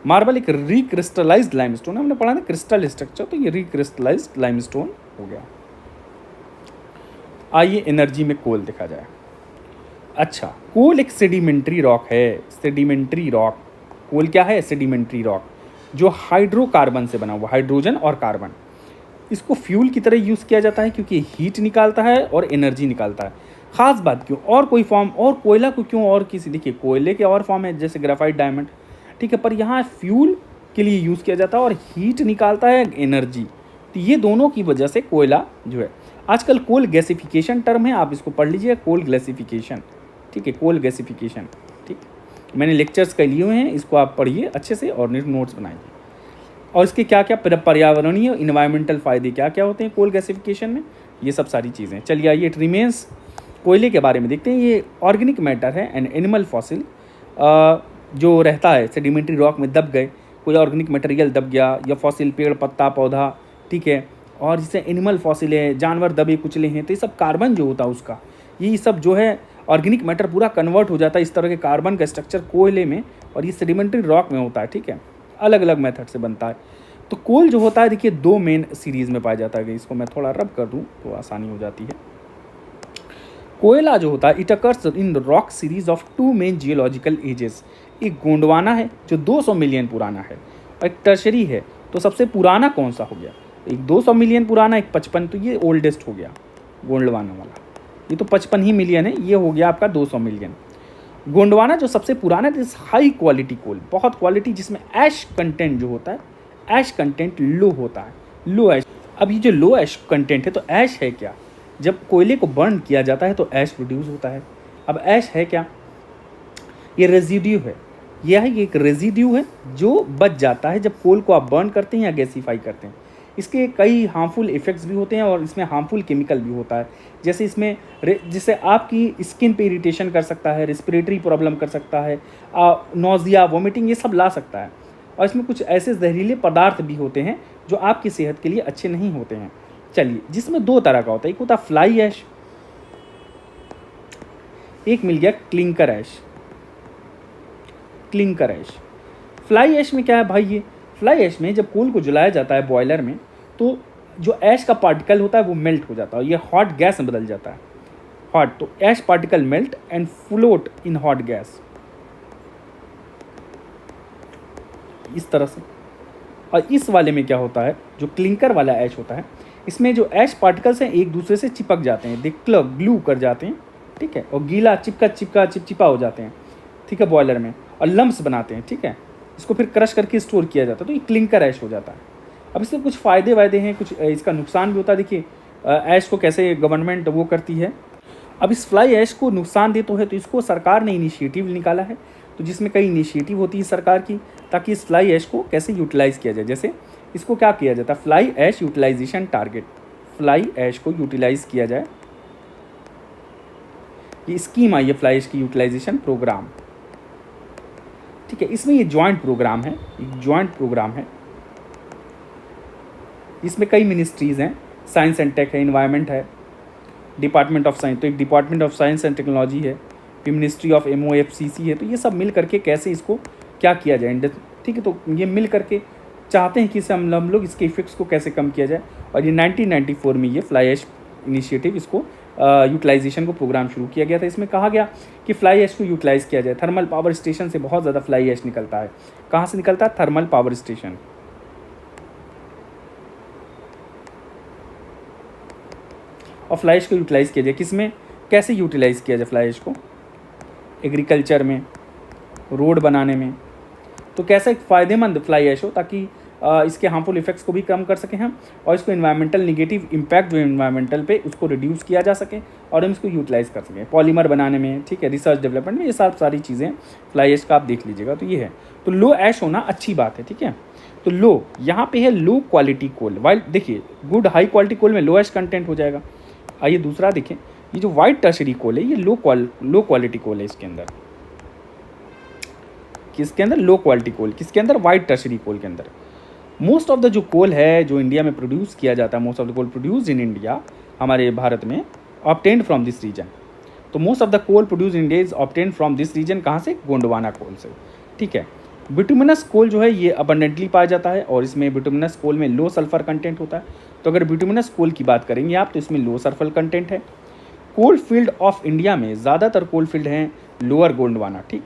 मार्बल एक रिक्रिस्टलाइज्ड लाइमस्टोन है, हमने पढ़ा ना क्रिस्टल स्ट्रक्चर, तो ये रिक्रिस्टलाइज्ड लाइमस्टोन हो गया। आइए एनर्जी में कोल देखा जाए। अच्छा, कोल एक सेडिमेंट्री रॉक है। सेडिमेंट्री रॉक, कोल क्या है? सेडिमेंट्री रॉक, जो हाइड्रोकार्बन से बना हुआ, हाइड्रोजन और कार्बन। इसको फ्यूल की तरह यूज़ किया जाता है क्योंकि हीट निकालता है और एनर्जी निकालता है। ख़ास बात क्यों? और कोई फॉर्म, और कोयला को क्यों? और किसी, देखिए कोयले के और फॉर्म है जैसे ग्रेफाइट, डायमंड, ठीक है, पर यहाँ फ्यूल के लिए यूज़ किया जाता है और हीट निकालता है, एनर्जी। तो ये दोनों की वजह से कोयला जो है, आजकल कोल गैसिफिकेशन टर्म है, आप इसको पढ़ लीजिए, कोल गैसिफिकेशन। ठीक है, कोल गैसिफिकेशन, ठीक, मैंने लेक्चर्स कर लिए हुए हैं, इसको आप पढ़िए अच्छे से और नोट्स बनाइए। और इसके क्या क्या पर्यावरणीय इन्वायरमेंटल फ़ायदे क्या क्या होते हैं कोल गैसिफिकेशन में, ये सब सारी चीज़ें। चलिए आइए, इट रिमेन्स, कोयले के बारे में देखते हैं। ये ऑर्गेनिक मैटर है एंड एनिमल फॉसिल, जो रहता है सेडिमेंट्री रॉक में, दब गए, कोई ऑर्गेनिक मटेरियल दब गया, या फॉसिल, पेड़, पत्ता, पौधा, ठीक है, और जैसे एनिमल फॉसिल है, जानवर दबे कुचले हैं, तो ये सब कार्बन जो होता है उसका, ये सब जो है ऑर्गेनिक मैटर पूरा कन्वर्ट हो जाता है इस तरह के कार्बन का स्ट्रक्चर कोयले में, और ये सेडिमेंट्री रॉक में होता है। ठीक है, अलग अलग मेथड से बनता है। तो कोल जो होता है, देखिए दो मेन सीरीज़ में पाया जाता है। इसको मैं थोड़ा रब कर दूँ तो आसानी हो जाती है। कोयला जो होता है, it occurs in rock series of two main geological ages. एक गोंडवाना है जो 200 मिलियन पुराना है, और एक टर्शरी है। तो सबसे पुराना कौन सा हो गया? एक 200 मिलियन पुराना, एक 55, तो ये ओल्डेस्ट हो गया गोंडवाना वाला। ये तो 55 ही मिलियन है, ये हो गया आपका 200 मिलियन। गोंडवाना जो सबसे पुराना है, हाई क्वालिटी कोल, बहुत क्वालिटी, जिसमें ऐश कंटेंट जो होता है, ऐश कंटेंट लो होता है, लो ऐश। अब ये जो लो ऐश कंटेंट है, तो ऐश है क्या? जब कोयले को बर्न किया जाता है तो ऐश प्रोड्यूस होता है। अब ऐश है क्या? ये रेजिड्यू है, यह एक रेजिड्यू है जो बच जाता है जब कोल को आप बर्न करते हैं या गैसीफाई करते हैं। इसके कई हार्मफुल इफ़ेक्ट्स भी होते हैं और इसमें हार्मफुल केमिकल भी होता है। जैसे इसमें जिससे आपकी स्किन पे इरिटेशन कर सकता है, रेस्पिरेटरी प्रॉब्लम कर सकता है, नौजिया, वोमिटिंग, ये सब ला सकता है। और इसमें कुछ ऐसे जहरीले पदार्थ भी होते हैं जो आपकी सेहत के लिए अच्छे नहीं होते हैं। चलिए, जिसमें 2 तरह का होता है, एक होता है फ्लाई ऐश, एक मिल गया क्लिंकर ऐश। क्लिंकर ऐश, फ्लाई ऐश में क्या है भाई, ये फ्लाई ऐश में जब कोल को जलाया जाता है बॉयलर में, तो जो ऐश का पार्टिकल होता है वो मेल्ट हो जाता है, ये हॉट गैस में बदल जाता है। हॉट, तो ash particle melt and float in hot gas, इस तरह से। और इस वाले में क्या होता है, जो क्लिंकर वाला ऐश होता है, इसमें जो ऐश पार्टिकल्स हैं एक दूसरे से चिपक जाते हैं, ग्लू कर जाते हैं, ठीक है, और गीला चिपचिपा हो जाते हैं, ठीक है, बॉयलर में, और लम्स बनाते हैं, ठीक है। इसको फिर क्रश करके स्टोर किया जाता है, तो ये क्लिंकर ऐश हो जाता है। अब इससे कुछ फ़ायदे वायदे हैं, कुछ इसका नुकसान भी होता है। देखिए ऐश को कैसे गवर्नमेंट वो करती है। अब इस फ्लाई ऐश को नुकसान दे तो है, तो इसको सरकार ने इनिशिएटिव निकाला है, तो जिसमें कई इनिशिएटिव होती है सरकार की, ताकि इस फ्लाई ऐश को कैसे यूटिलाइज़ किया जाए। जैसे इसको क्या किया जाता है, fly ash utilisation target, fly ash को यूटिलाइज़ किया जाए, ये स्कीम आई है फ्लाई ऐश की यूटिलाइजेशन प्रोग्राम, ठीक है। इसमें ये जॉइंट प्रोग्राम है, जॉइंट प्रोग्राम है, इसमें कई मिनिस्ट्रीज़ हैं, साइंस एंड टेक है, इन्वायरमेंट है, डिपार्टमेंट ऑफ साइंस, तो एक department of science and technology है, फिर मिनिस्ट्री ऑफ MOFCC है। तो ये सब मिल करके कैसे इसको क्या किया जाए, ठीक है। तो ये मिल करके चाहते हैं कि इसे हम लोग इसके इफेक्ट्स को कैसे कम किया जाए। और ये 1994 में ये फ्लाई ऐश इनिशिएटिव, इसको यूटिलाइजेशन को प्रोग्राम शुरू किया गया था। इसमें कहा गया कि फ्लाई ऐश को यूटिलाइज़ किया जाए। थर्मल पावर स्टेशन से बहुत ज़्यादा फ्लाई ऐश निकलता है। कहाँ से निकलता है, थर्मल पावर स्टेशन। और फ्लाई ऐश को यूटिलाइज़ किया जाए किसमें, कैसे यूटिलाइज़ किया जाए फ्लाई ऐश को, एग्रीकल्चर में, रोड बनाने में। तो कैसा एक फ़ायदेमंद फ्लाई ऐश हो, ताकि इसके हार्मफुल इफेक्ट्स को भी कम कर सकें हम, और इसको इन्वायरमेंटल निगेटिव इम्पैक्ट जो इन्वायरमेंटल पे उसको रिड्यूस किया जा सके, और हम इसको यूटिलाइज़ कर सकें पॉलीमर बनाने में, ठीक है, रिसर्च डेवलपमेंट में। ये सारी चीज़ें फ्लाई ऐश का आप देख लीजिएगा। तो ये है, तो लो ऐश होना अच्छी बात है, ठीक है। तो लो यहाँ पे है लो क्वालिटी कोल, वाइल देखिए गुड हाई क्वालिटी कोल में लो ऐश कंटेंट हो जाएगा। आइए दूसरा देखें, ये जो वाइट टर्शरी कोल है, ये लो क्वालिटी कोल है। इसके अंदर किसके अंदर, लो क्वालिटी कोल, किसके अंदर, वाइट टर्शरी कोल के अंदर। मोस्ट ऑफ द जो कोल है जो इंडिया में प्रोड्यूस किया जाता है, most of the coal produce in India, हमारे भारत में, ऑब्टेन्ड फ्रॉम दिस रीजन। तो most of the coal produce in India is obtained from this region, कहाँ से, गोंडवाना कोल से, ठीक है। बिटुमिनस कोल जो है ये अबंडेंटली पाया जाता है, और इसमें बिटुमिनस कोल में लो सल्फर कंटेंट होता है। तो अगर बिटुमिनस कोल की बात करेंगे आप, तो इसमें लो सल्फर कंटेंट है। कोल फील्ड ऑफ इंडिया में ज़्यादातर कोल फील्ड हैं लोअर गोंडवाना, ठीक।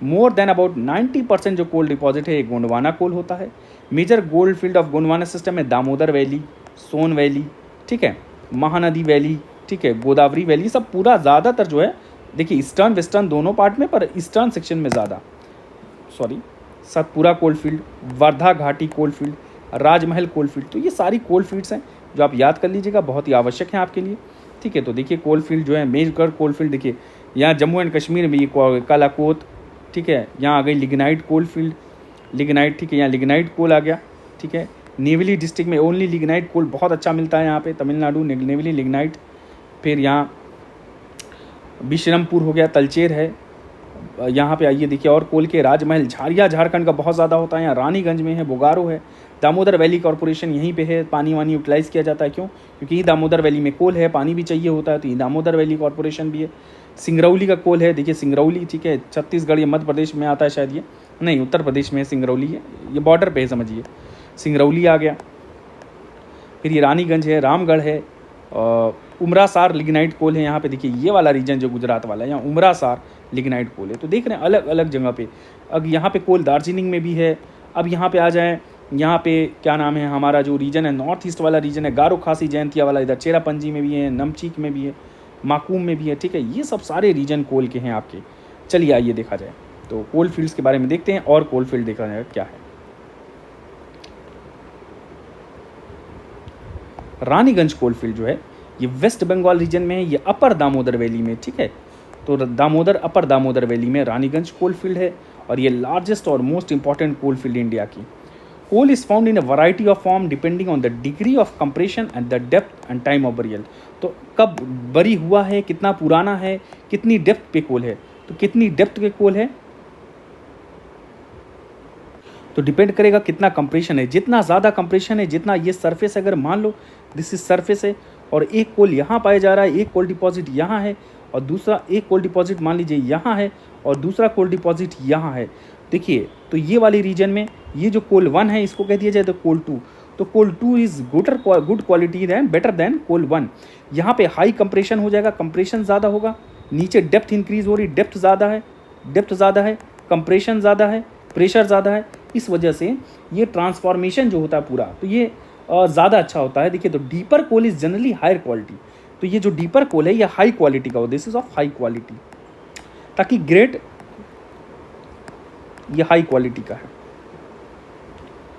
मोर देन अबाउट 90% जो कोल डिपॉजिट है ये गोंडवाना कोल होता है। Major gold field of Gondwana system है दामोदर वैली, सोन वैली, ठीक है, महानदी वैली, ठीक है, गोदावरी वैली, सब पूरा ज़्यादातर जो है, देखिए ईस्टर्न वेस्टर्न दोनों पार्ट में, पर ईस्टर्न सेक्शन में ज़्यादा, सतपुरा कोल फील्ड, वर्धा घाटी कोल फील्ड, राजमहल कोल फील्ड। तो ये सारी कोल फील्ड्स हैं जो आप याद कर लीजिएगा, बहुत ही आवश्यक हैं आपके लिए, ठीक है। तो देखिए कोल फील्ड जो है, मेजर कोल फील्ड, देखिए यहाँ जम्मू एंड कश्मीर में ये कालाकोट, ठीक है, यहाँ आ गई लिग्नाइट कोल फील्ड, लिग्नाइट, ठीक है, यहाँ लिग्नाइट कोल आ गया, ठीक है। नेवली डिस्ट्रिक्ट में ओनली लिग्नाइट कोल बहुत अच्छा मिलता है यहाँ पे, तमिलनाडु, नेवली लिग्नाइट। फिर यहाँ बिशरमपुर हो गया, तलचेर है, यहाँ पे आइए देखिए और कोल के राजमहल, झारिया झारखंड का बहुत ज़्यादा होता है, यहाँ रानीगंज में है, बोकारो है, दामोदर वैली कॉर्पोरेशन यहीं पे है, पानी वानी यूटिलाइज़ किया जाता है। क्यों, क्योंकि ये दामोदर वैली में कोल है, पानी भी चाहिए होता है, तो ये दामोदर वैली कॉर्पोरेशन भी है। सिंगरौली का कोल है, देखिए सिंगरौली, ठीक है, छत्तीसगढ़ या मध्य प्रदेश में आता है शायद, ये नहीं उत्तर प्रदेश में सिंगरौली है, ये बॉर्डर पे है समझिए, सिंगरौली आ गया। फिर ये रानीगंज है, रामगढ़ है, उमरासार लिग्नाइट कोल है यहाँ पे, देखिए ये वाला रीजन जो गुजरात वाला है, यहाँ उमरासार लिग्नाइट कोल है। तो देख रहे हैं अलग अलग जगह पे। अब यहाँ पे कोल दार्जिलिंग में भी है। अब यहाँ पे आ जाएँ, यहाँ पे क्या नाम है, हमारा जो रीजन है नॉर्थ ईस्ट वाला रीजन है, गारो खासी जयंतिया वाला, इधर चेरापंजी में भी है, नमचीक में भी है, माकूम में भी है, ठीक है। ये सब सारे रीजन कोल के हैं आपके। चलिए आइए देखा जाए, तो कोल फील्ड्स के बारे में देखते हैं और कोल फील्ड देखा जाए क्या है। रानीगंज कोल फील्ड जो है ये वेस्ट बंगाल रीजन में है, ये अपर दामोदर वैली में, ठीक है। तो अपर दामोदर वैली में रानीगंज कोल फील्ड है, और ये लार्जेस्ट और most important coal field India की। Coal is found in a variety of form depending on the degree of compression and the depth and time of burial. तो कब बरी हुआ है, कितना पुराना है, कितनी डेप्थ पे कोल है, तो कितनी डेप्थ पे कोल है तो डिपेंड करेगा कितना कंप्रेशन है। जितना ज़्यादा कंप्रेशन है, जितना ये सरफेस, अगर मान लो दिस इज सरफेस है और एक कोल यहाँ पाया जा रहा है, एक कोल डिपॉजिट यहाँ है और दूसरा एक कोल डिपॉजिट मान लीजिए यहाँ है और दूसरा कोल डिपॉजिट यहाँ है। देखिए तो ये वाली रीजन में ये जो कोल 1 है इसको कह दिया जाए तो कोल 2, तो coal 2 is good quality than better than coal 1। यहाँ पे हाई कंप्रेशन हो जाएगा, कंप्रेशन ज़्यादा होगा, नीचे डेप्थ इंक्रीज हो रही, डेप्थ ज़्यादा है, कंप्रेशन ज़्यादा है, प्रेशर ज़्यादा है, इस वजह से ये ट्रांसफॉर्मेशन जो होता है पूरा तो ये ज़्यादा अच्छा होता है। देखिए तो deeper coal is generally higher quality, तो ये जो डीपर कोल है ये हाई क्वालिटी का हो, this is of high quality, ताकि ग्रेड ये हाई क्वालिटी का है।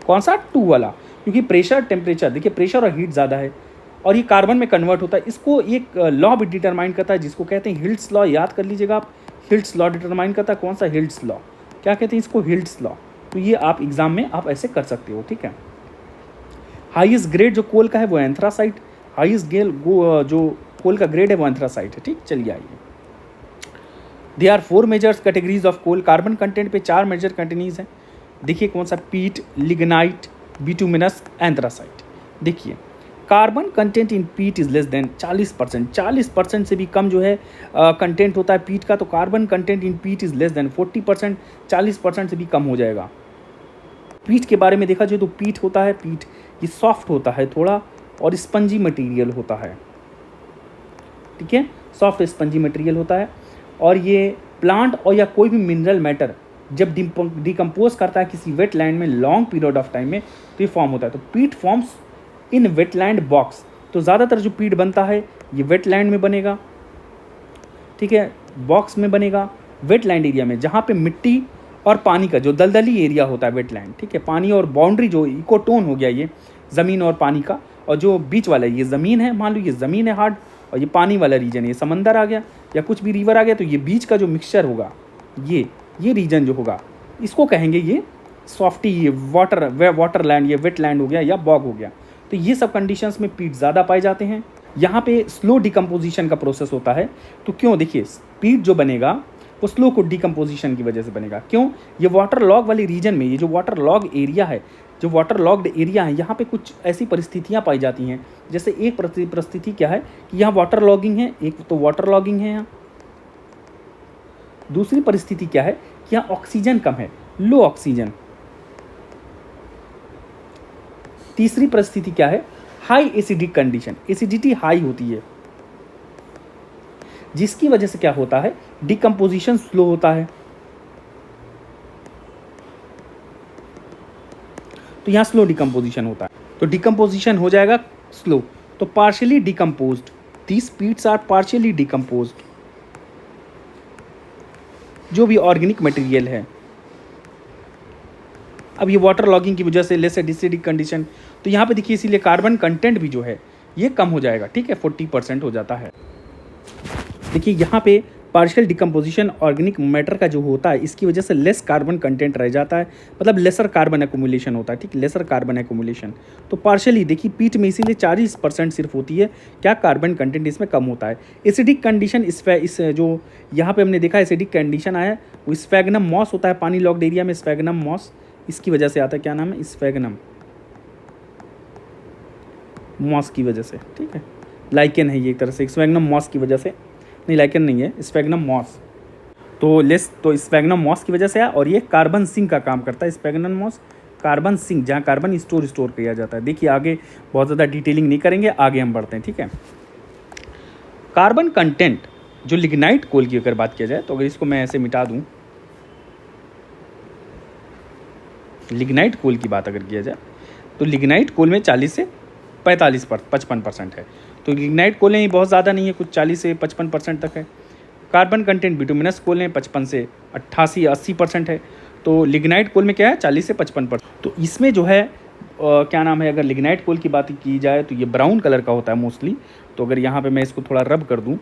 कौन सा 2 वाला, क्योंकि प्रेशर टेम्परेचर, देखिए प्रेशर और हीट ज़्यादा है और ये कार्बन में कन्वर्ट होता है। इसको एक लॉ भी डिटरमाइन करता है जिसको कहते हैं हिल्ट्स लॉ, याद कर लीजिएगा आप, हिल्ट्स लॉ डिटरमाइन करता है। कौन सा? हिल्ट्स लॉ। क्या कहते हैं इसको? हिल्ट्स लॉ। तो ये आप एग्जाम में आप ऐसे कर सकते हो, ठीक है। हाईएस्ट ग्रेड जो कोल का है वो एंथ्रासाइट, हाईएस्ट जो कोल का ग्रेड है वो एंथ्रासाइट है, ठीक। चलिए आइए, they are 4 major categories of coal. Carbon content पे 4 मेजर कैटेगरीज हैं। देखिए कौन सा? Peat, lignite, bituminous, anthracite. देखिए carbon content in peat is less than 40%, 40% से भी कम जो है कंटेंट होता है पीट का, तो carbon content in peat is less than 40%, 40% से भी कम हो जाएगा। पीट के बारे में देखा जाए तो पीट होता है, पीट ये सॉफ्ट होता है थोड़ा और स्पंजी मटेरियल होता है, ठीक है, सॉफ्ट स्पंजी मटेरियल होता है। और ये प्लांट और या कोई भी मिनरल मैटर जब डिकम्पोज करता है किसी वेटलैंड में लॉन्ग पीरियड ऑफ टाइम में तो ये फॉर्म होता है। तो पीट फॉर्म्स इन वेटलैंड बॉक्स, तो ज़्यादातर जो पीट बनता है ये वेटलैंड में बनेगा, ठीक है, बॉक्स में बनेगा, वेटलैंड एरिया में, जहाँ पे मिट्टी और पानी का जो दलदली एरिया होता है वेटलैंड, ठीक है, पानी और बाउंड्री जो इकोटोन हो गया ये ज़मीन और पानी का, और जो बीच वाला ये ज़मीन है, मान लो ये ज़मीन है हार्ड और ये पानी वाला रीजन, ये समंदर आ गया या कुछ भी रिवर आ गया, तो ये बीच का जो मिक्सचर होगा ये रीजन जो होगा इसको कहेंगे ये सॉफ्टी, ये वाटर लैंड, ये वेटलैंड हो गया या बॉग हो गया। तो ये सब कंडीशंस में पीट ज़्यादा पाए जाते हैं। यहाँ पे स्लो डिकम्पोजिशन का प्रोसेस होता है। तो क्यों? देखिए पीट जो बनेगा वो स्लो को डिकम्पोजिशन की वजह से बनेगा। क्यों? ये वाटर लॉग वाली रीजन में, ये जो वाटर लॉग एरिया है, जो वाटर लॉग्ड एरिया है, यहाँ पे कुछ ऐसी परिस्थितियाँ पाई जाती हैं। जैसे एक परिस्थिति क्या है कि यहाँ वाटर लॉगिंग है, एक तो वाटर लॉगिंग है यहाँ। दूसरी परिस्थिति क्या है कि यहाँ ऑक्सीजन कम है, लो ऑक्सीजन। तीसरी परिस्थिति क्या है? High acidic condition, acidity high होती है, जिसकी वजह से क्या होता है? डिकम्पोजिशन स्लो होता है। तो यहाँ स्लो डिकम्पोजिशन होता है, तो डिकम्पोजिशन हो जाएगा स्लो। तो partially decomposed, these peats are partially decomposed, जो भी ऑर्गेनिक मटेरियल है। अब ये वाटर लॉगिंग की वजह से लेस एसिडिक कंडीशन, तो यहाँ पे देखिए इसीलिए कार्बन कंटेंट भी जो है ये कम हो जाएगा, ठीक है, 40% हो जाता है। देखिए यहाँ पे पार्शियल डिकम्पोजिशन ऑर्गेनिक मैटर का जो होता है इसकी वजह से लेस कार्बन कंटेंट रह जाता है, मतलब लेसर कार्बन एक्युमुलेशन होता है, ठीक, लेसर कार्बन एक्युमुलेशन। तो पार्शियली देखिए पीट में इसीलिए 40% सिर्फ होती है, क्या कार्बन कंटेंट इसमें कम होता है। एसिडिक कंडीशन इस जो यहाँ पे हमने देखा एसिडिक कंडीशन आया वो स्फैग्नम मॉस होता है, पानी लॉक्ड एरिया में स्फैग्नम मॉस, इसकी वजह से आता है, क्या नाम है? स्फैग्नम मॉस की वजह से, ठीक है, लाइकेन है ये एक तरह से, स्फैग्नम मॉस की वजह से, नहीं लाइकेन नहीं है, स्फैग्नम मॉस। तो स्फैग्नम मॉस की वजह से है और ये कार्बन सिंक का काम करता है। स्फैग्नम मॉस कार्बन सिंक, जहाँ कार्बन स्टोर किया जाता है। देखिए आगे बहुत ज़्यादा डिटेलिंग नहीं करेंगे, आगे हम बढ़ते हैं, ठीक है। कार्बन कंटेंट जो लिग्नाइट कोल की अगर बात किया जाए, तो अगर इसको मैं ऐसे मिटा दूँ, लिग्नाइट कोल की बात अगर किया जाए तो लिग्नाइट कोल में 40 से 55% है। तो लिग्नाइट कोल में बहुत ज़्यादा नहीं है, कुछ 40 से 55% तक है। कार्बन कंटेंट बिटुमिनस कोल में 55 से 88-80% है। तो लिग्नाइट कोल में क्या है? 40 से 55%। तो इसमें जो है क्या नाम है, अगर लिग्नाइट कोल की बात की जाए तो ये ब्राउन कलर का होता है मोस्टली। तो अगर यहाँ पे मैं इसको थोड़ा रब कर दूँ,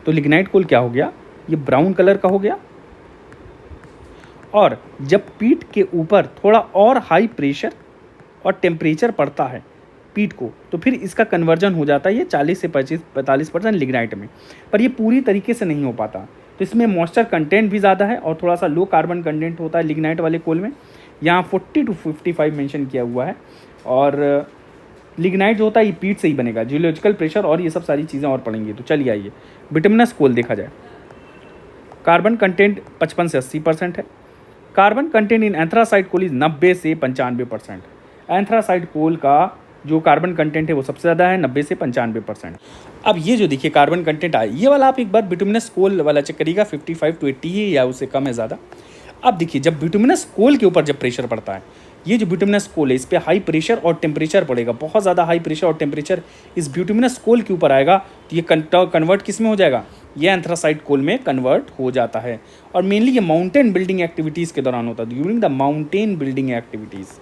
तो लिग्नाइट कोल क्या हो गया? ये ब्राउन कलर का हो गया और जब पीठ के ऊपर थोड़ा और हाई प्रेशर और टेम्परेचर पड़ता है पीठ को, तो फिर इसका कन्वर्जन हो जाता है ये 40 से 45% लिग्नाइट में। पर ये पूरी तरीके से नहीं हो पाता, तो इसमें मॉइस्चर कंटेंट भी ज़्यादा है और थोड़ा सा लो कार्बन कंटेंट होता है लिग्नाइट वाले कोल में। यहाँ 40 to 55 मेंशन किया हुआ है। और लिग्नाइट जो होता है ये पीठ से ही बनेगा। जियोलॉजिकल प्रेशर और ये सब सारी चीज़ें और पढ़ेंगे। तो चलिए आइए बिटुमिनस कोल देखा जाए। कार्बन कंटेंट 55 से 80% है। Carbon content in anthracite coal is 90 से 95%। एंथ्रासाइट कोल का जो कार्बन कंटेंट है वो सबसे ज़्यादा है, 90 से 95%। अब ये जो देखिए कार्बन कंटेंट आए, ये वाला आप एक बार बिटुमिनस कोल वाला चेक करिएगा, 55 to 80 है या उससे कम है ज़्यादा। अब देखिए जब बिटुमिनस कोल के ऊपर जब प्रेशर पड़ता है, ये जो बिटुमिनस कोल है इस पर हाई प्रेशर और टेम्परेचर पड़ेगा, बहुत ज़्यादा हाई प्रेशर और टेम्परेचर इस बिटुमिनस कोल के ऊपर आएगा, तो ये कन्वर्ट किस में हो जाएगा, ये एंथ्रासाइट कोल में कन्वर्ट हो जाता है। और मेनली ये माउंटेन बिल्डिंग एक्टिविटीज़ के दौरान होता है, during the mountain building activities,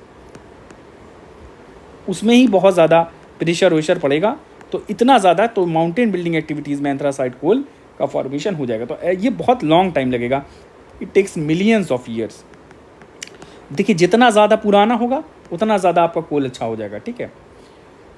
उसमें ही बहुत ज़्यादा प्रेशर वेशर पड़ेगा, तो इतना ज़्यादा तो माउंटेन बिल्डिंग एक्टिविटीज़ में एंथ्रासाइट कोल का फॉर्मेशन हो जाएगा। तो ये बहुत लॉन्ग टाइम लगेगा, it takes millions of years. देखिए जितना ज़्यादा पुराना होगा उतना ज़्यादा आपका कोल अच्छा हो जाएगा, ठीक है।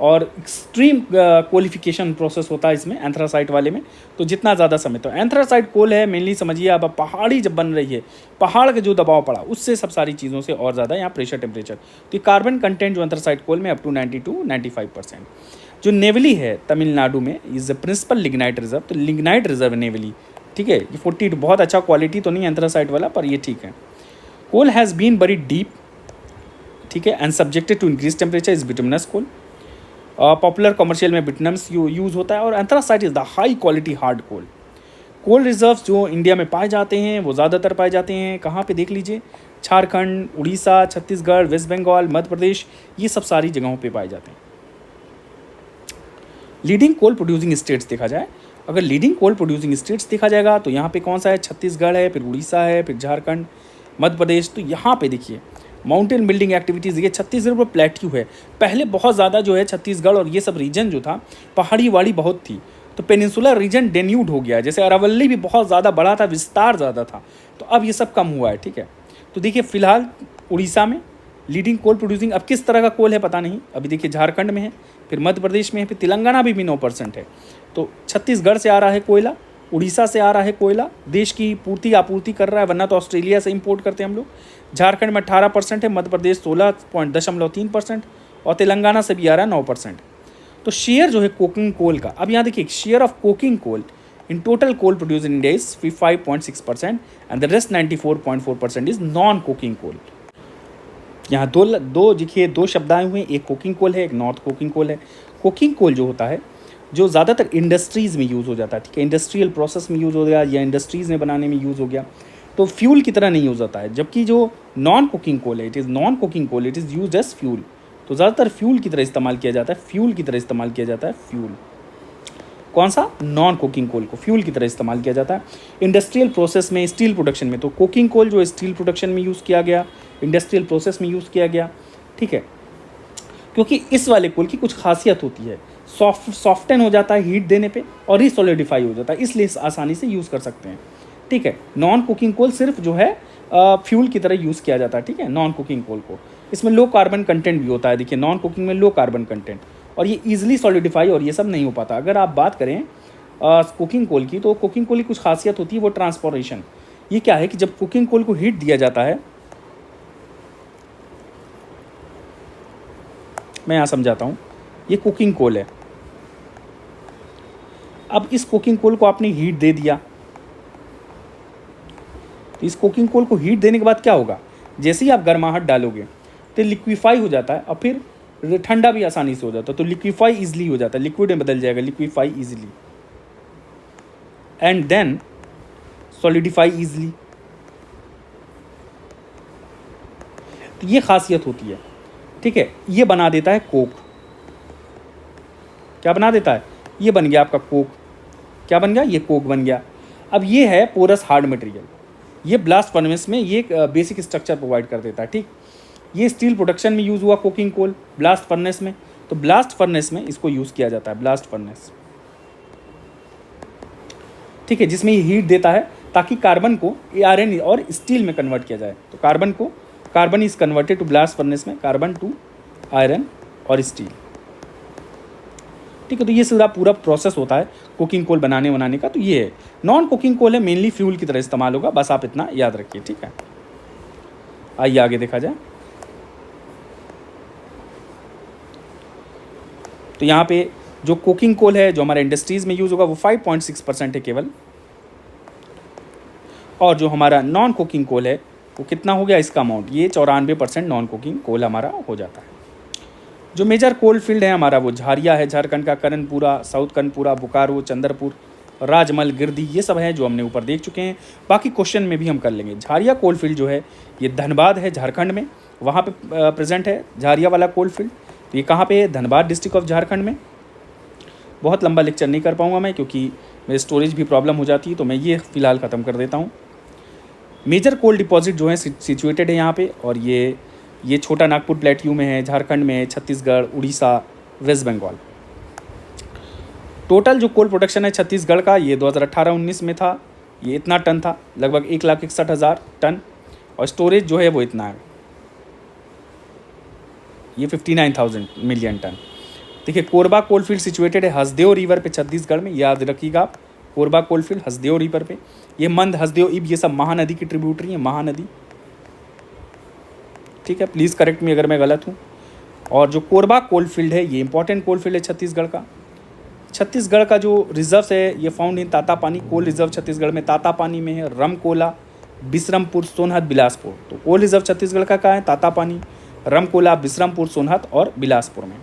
और एक्सट्रीम क्वालिफिकेशन प्रोसेस होता है इसमें एंथ्रासाइट वाले में, तो जितना ज़्यादा समय, तो एंथ्रासाइट कोल है मेनली समझिए आप, पहाड़ी जब बन रही है, पहाड़ का जो दबाव पड़ा उससे सब सारी चीज़ों से और ज़्यादा यहाँ प्रेशर टेम्परेचर, तो ये कार्बन कंटेंट जो एंथ्रासाइट कोल में अप टू 90 to 95%। जो नेवली है तमिलनाडु में is the principal lignite reserve, तो लिग्नाइट रिजर्व नेवली, ठीक है। ये 40 बहुत अच्छा क्वालिटी तो नहीं है एंथ्रासाइट वाला, पर ये ठीक है। Coal has been buried deep, ठीक है, and subjected to increase temperature is bituminous coal. Popular commercial में बिटुमिनस यूज़ होता है। और anthracite is the high quality hard coal. Coal reserves जो इंडिया में पाए जाते हैं वो ज़्यादातर पाए जाते हैं कहाँ पे, देख लीजिए, झारखंड, उड़ीसा, छत्तीसगढ़, वेस्ट बंगाल, मध्य प्रदेश, ये सब सारी जगहों पे पाए जाते हैं। लीडिंग कोल प्रोड्यूसिंग स्टेट्स देखा जाए, अगर लीडिंग कोल प्रोड्यूसिंग स्टेट्स देखा जाएगा तो यहाँ पे कौन सा है, छत्तीसगढ़ है, फिर उड़ीसा है, फिर झारखंड, मध्य प्रदेश। तो यहाँ पे देखिए माउंटेन बिल्डिंग एक्टिविटीज़, ये छत्तीसगढ़ पर प्लेट्यू है। पहले बहुत ज़्यादा जो है छत्तीसगढ़ और ये सब रीजन जो था पहाड़ी वाड़ी बहुत थी, तो पेनिनसुलर रीजन डेन्यूड हो गया। जैसे अरावली भी बहुत ज़्यादा बड़ा था, विस्तार ज़्यादा था, तो अब ये सब कम हुआ है, ठीक है। तो देखिए फिलहाल उड़ीसा में लीडिंग कोल प्रोड्यूसिंग, अब किस तरह का कोल है पता नहीं, अभी देखिए झारखंड में है, फिर मध्य प्रदेश में है, फिर तेलंगाना भी 9% है। तो छत्तीसगढ़ से आ रहा है कोयला, उड़ीसा से आ रहा है कोयला, देश की आपूर्ति कर रहा है, वरना तो ऑस्ट्रेलिया से इंपोर्ट करते हैं हम लोग। झारखंड में 18% है, मध्य प्रदेश 16.3% और तेलंगाना से भी आ रहा है 9%। तो शेयर जो है कोकिंग कोल का, अब यहाँ देखिए share of coking coal in total coal produce in India is 5.6% and the rest 94.4% is non coking coal. यहाँ दो शब्द आए हुए हैं, एक कोकिंग कोल है, एक नॉर्थ कोकिंग कोल है। कोकिंग कोल जो होता है जो ज़्यादातर इंडस्ट्रीज़ में यूज़ हो जाता है, ठीक है, इंडस्ट्रियल प्रोसेस में यूज़ हो गया या इंडस्ट्रीज़ में बनाने में यूज़ हो गया, तो फ्यूल की तरह नहीं यूज़ होता है। जबकि जो नॉन कुकिंग कोल है, it is non cooking coal, it is use as fuel, तो ज़्यादातर फ्यूल की तरह इस्तेमाल किया जाता है, फ्यूल की तरह इस्तेमाल किया जाता है। फ्यूल कौन सा, नॉन कुकिंग कोल को फ्यूल की तरह इस्तेमाल किया जाता है। इंडस्ट्रियल प्रोसेस में, स्टील प्रोडक्शन में, तो कुकिंग कोल जो स्टील प्रोडक्शन में यूज़ किया गया, इंडस्ट्रियल प्रोसेस में यूज़ किया गया, ठीक है। क्योंकि इस वाले कोल की कुछ खासियत होती है, सॉफ्टन हो जाता है हीट देने पे और रिसोलिडिफाई हो जाता है, इसलिए आसानी से यूज़ कर सकते हैं, ठीक है। नॉन कुकिंग कोल सिर्फ जो है फ्यूल की तरह यूज़ किया जाता है, ठीक है, नॉन कुकिंग कोल को। इसमें लो कार्बन कंटेंट भी होता है, देखिए नॉन कुकिंग में लो कार्बन कंटेंट, और ये ईजिली सॉलिडिफाई और ये सब नहीं हो पाता। अगर आप बात करें कुकिंग कोल की, तो कुकिंग कोल की कुछ खासियत होती है वो ट्रांसपोरेशन। ये क्या है कि जब कुकिंग कोल को हीट दिया जाता है, मैं यहाँ समझाता हूँ, ये कुकिंग कोल है। अब इस कुकिंग कोल को आपने हीट दे दिया, तो इस कुकिंग कोल को हीट देने के बाद क्या होगा, जैसे ही आप गर्माहट डालोगे तो लिक्विफाई हो जाता है और फिर ठंडा भी आसानी से हो जाता है, तो लिक्विफाई इजीली हो जाता है, लिक्विड में बदल जाएगा, liquefy easily and then solidify easily. तो ये खासियत होती है, ठीक है। ये बना देता है कोक, क्या बना देता है, ये बन गया आपका कोक, क्या बन गया, ये कोक बन गया। अब ये है पोरस हार्ड मटेरियल, ये ब्लास्ट फर्नेस में ये बेसिक स्ट्रक्चर प्रोवाइड कर देता है, ठीक। ये स्टील प्रोडक्शन में यूज़ हुआ कोकिंग कोल ब्लास्ट फर्नेस में, तो ब्लास्ट फर्नेस में इसको यूज़ किया जाता है, ब्लास्ट फर्नेस, ठीक है, जिसमें ये हीट देता है ताकि कार्बन को आयरन और स्टील में कन्वर्ट किया जाए। तो carbon is converted to blast furnace में, कार्बन टू आयरन और स्टील। ठीक है, तो ये सीधा पूरा प्रोसेस होता है कुकिंग कोल बनाने का। तो ये है नॉन कुकिंग कोल है, मेनली फ्यूल की तरह इस्तेमाल होगा, बस आप इतना याद रखिए। ठीक है, आइए आगे देखा जाए। तो यहाँ पे जो कुकिंग कोल है जो हमारे इंडस्ट्रीज में यूज होगा वो 5.6% है केवल, और जो हमारा नॉन कुकिंग कोल है वो कितना हो गया इसका अमाउंट, ये 94% नॉन कुकिंग कोल हमारा हो जाता है। जो मेजर कोल फील्ड है हमारा वो झारिया है, झारखंड का करणपुरा, साउथ कनपुरा, बोकारो, चंद्रपुर, राजमल, गिरदी, ये सब है जो हमने ऊपर देख चुके हैं। बाकी क्वेश्चन में भी हम कर लेंगे। झारिया कोल फील्ड जो है ये धनबाद है, झारखंड में, वहाँ पे प्रेजेंट है झारिया वाला कोल फील्ड। तो ये कहाँ पे है, धनबाद डिस्ट्रिक्ट ऑफ झारखंड में। बहुत लंबा लेक्चर नहीं कर पाऊँगा मैं, क्योंकि मेरी स्टोरेज भी प्रॉब्लम हो जाती है, तो मैं ये फ़िलहाल ख़त्म कर देता हूँ। मेजर कोल डिपॉजिट जो है सिचुएटेड है यहाँ पे, और ये छोटा नागपुर प्लेट्यू में है, झारखंड में है, छत्तीसगढ़, उड़ीसा, वेस्ट बंगाल। टोटल जो कोल प्रोडक्शन है छत्तीसगढ़ का, ये 2018-19 में था, ये इतना टन था, लगभग 1,61,000 टन, और स्टोरेज जो है वो इतना है, ये 59,000 मिलियन टन। देखिए, कोरबा कोल फील्ड सिचुएटेड है हसदेव रिवर पे छत्तीसगढ़ में, याद रखिएगा आप, Korba coal field Hasdeo river पे। ये मंद, हसदेव, इब, ये सब महानदी की ट्रिब्यूटरी है, महानदी। ठीक है, प्लीज़ करेक्ट मी अगर मैं गलत हूँ। और जो कोरबा कोल फील्ड है ये इंपॉर्टेंट कोल फील्ड है छत्तीसगढ़ का। छत्तीसगढ़ का जो रिजर्व्स है ये found in Tatapani coal reserve Chhattisgarh में, तातापानी में है, रमकोला, बिसरमपुर, सोनहत, बिलासपुर। तो कोल रिजर्व छत्तीसगढ़ का कहाँ है, तातापानी, रमकोला, बिसरमपुर, सोनहत और बिलासपुर में।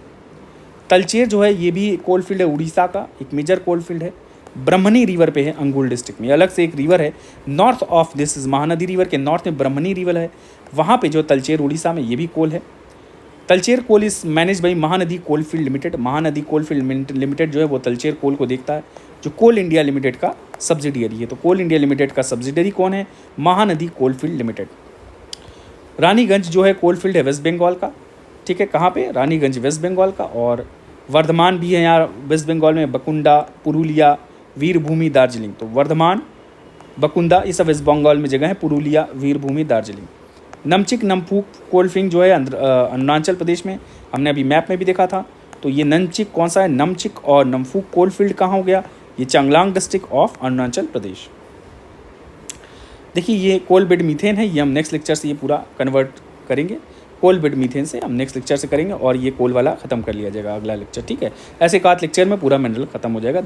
तलचेर जो है ये भी कोल फील्ड है उड़ीसा का, एक मेजर कोल फील्ड है, ब्रह्मणी रिवर पे है, अंगुल डिस्ट्रिक्ट में। अलग से एक रिवर है north of this is Mahanadi river के नॉर्थ में ब्रह्मणी रिवर है, वहाँ पे जो तलचेर उड़ीसा में ये भी कोल है। Talcher coal is manage by Mahanadi coal field limited. Mahanadi coal field limited जो है वो तलचेर कोल को देखता है, जो कोल इंडिया लिमिटेड का सब्सिडियरी है। तो कोल इंडिया लिमिटेड का सब्सिडियरी कौन है, Mahanadi coal field limited. Raniganj जो है कोल फील्ड है वेस्ट बंगाल का। ठीक है, कहाँ पे, रानीगंज वेस्ट बंगाल का। और वर्धमान भी है यहाँ वेस्ट बंगाल में, बकुंडा, पुरुलिया, वीरभूमि, दार्जिलिंग। तो वर्धमान, बकुंदा, ये सब वेस्ट बंगाल में जगह है, पुरुलिया, वीरभूमि, दार्जिलिंग। नमचिक, नमफूक कोल फील्ड जो है अरुणाचल प्रदेश में, हमने अभी मैप में भी देखा था। तो ये नमचिक कौन सा है, नमचिक और नमफूक कोल फील्ड कहाँ हो गया, ये चांगलांग डिस्ट्रिक्ट ऑफ अरुणाचल प्रदेश। देखिए, ये कोल बेड मीथेन है, ये हम नेक्स्ट लेक्चर से ये पूरा कन्वर्ट करेंगे। कोल बेड मीथेन से हम नेक्स्ट लेक्चर से करेंगे, और ये कोल वाला खत्म कर लिया जाएगा अगला लेक्चर। ठीक है, ऐसे एक आध लेक्चर में पूरा मिनरल खत्म हो जाएगा।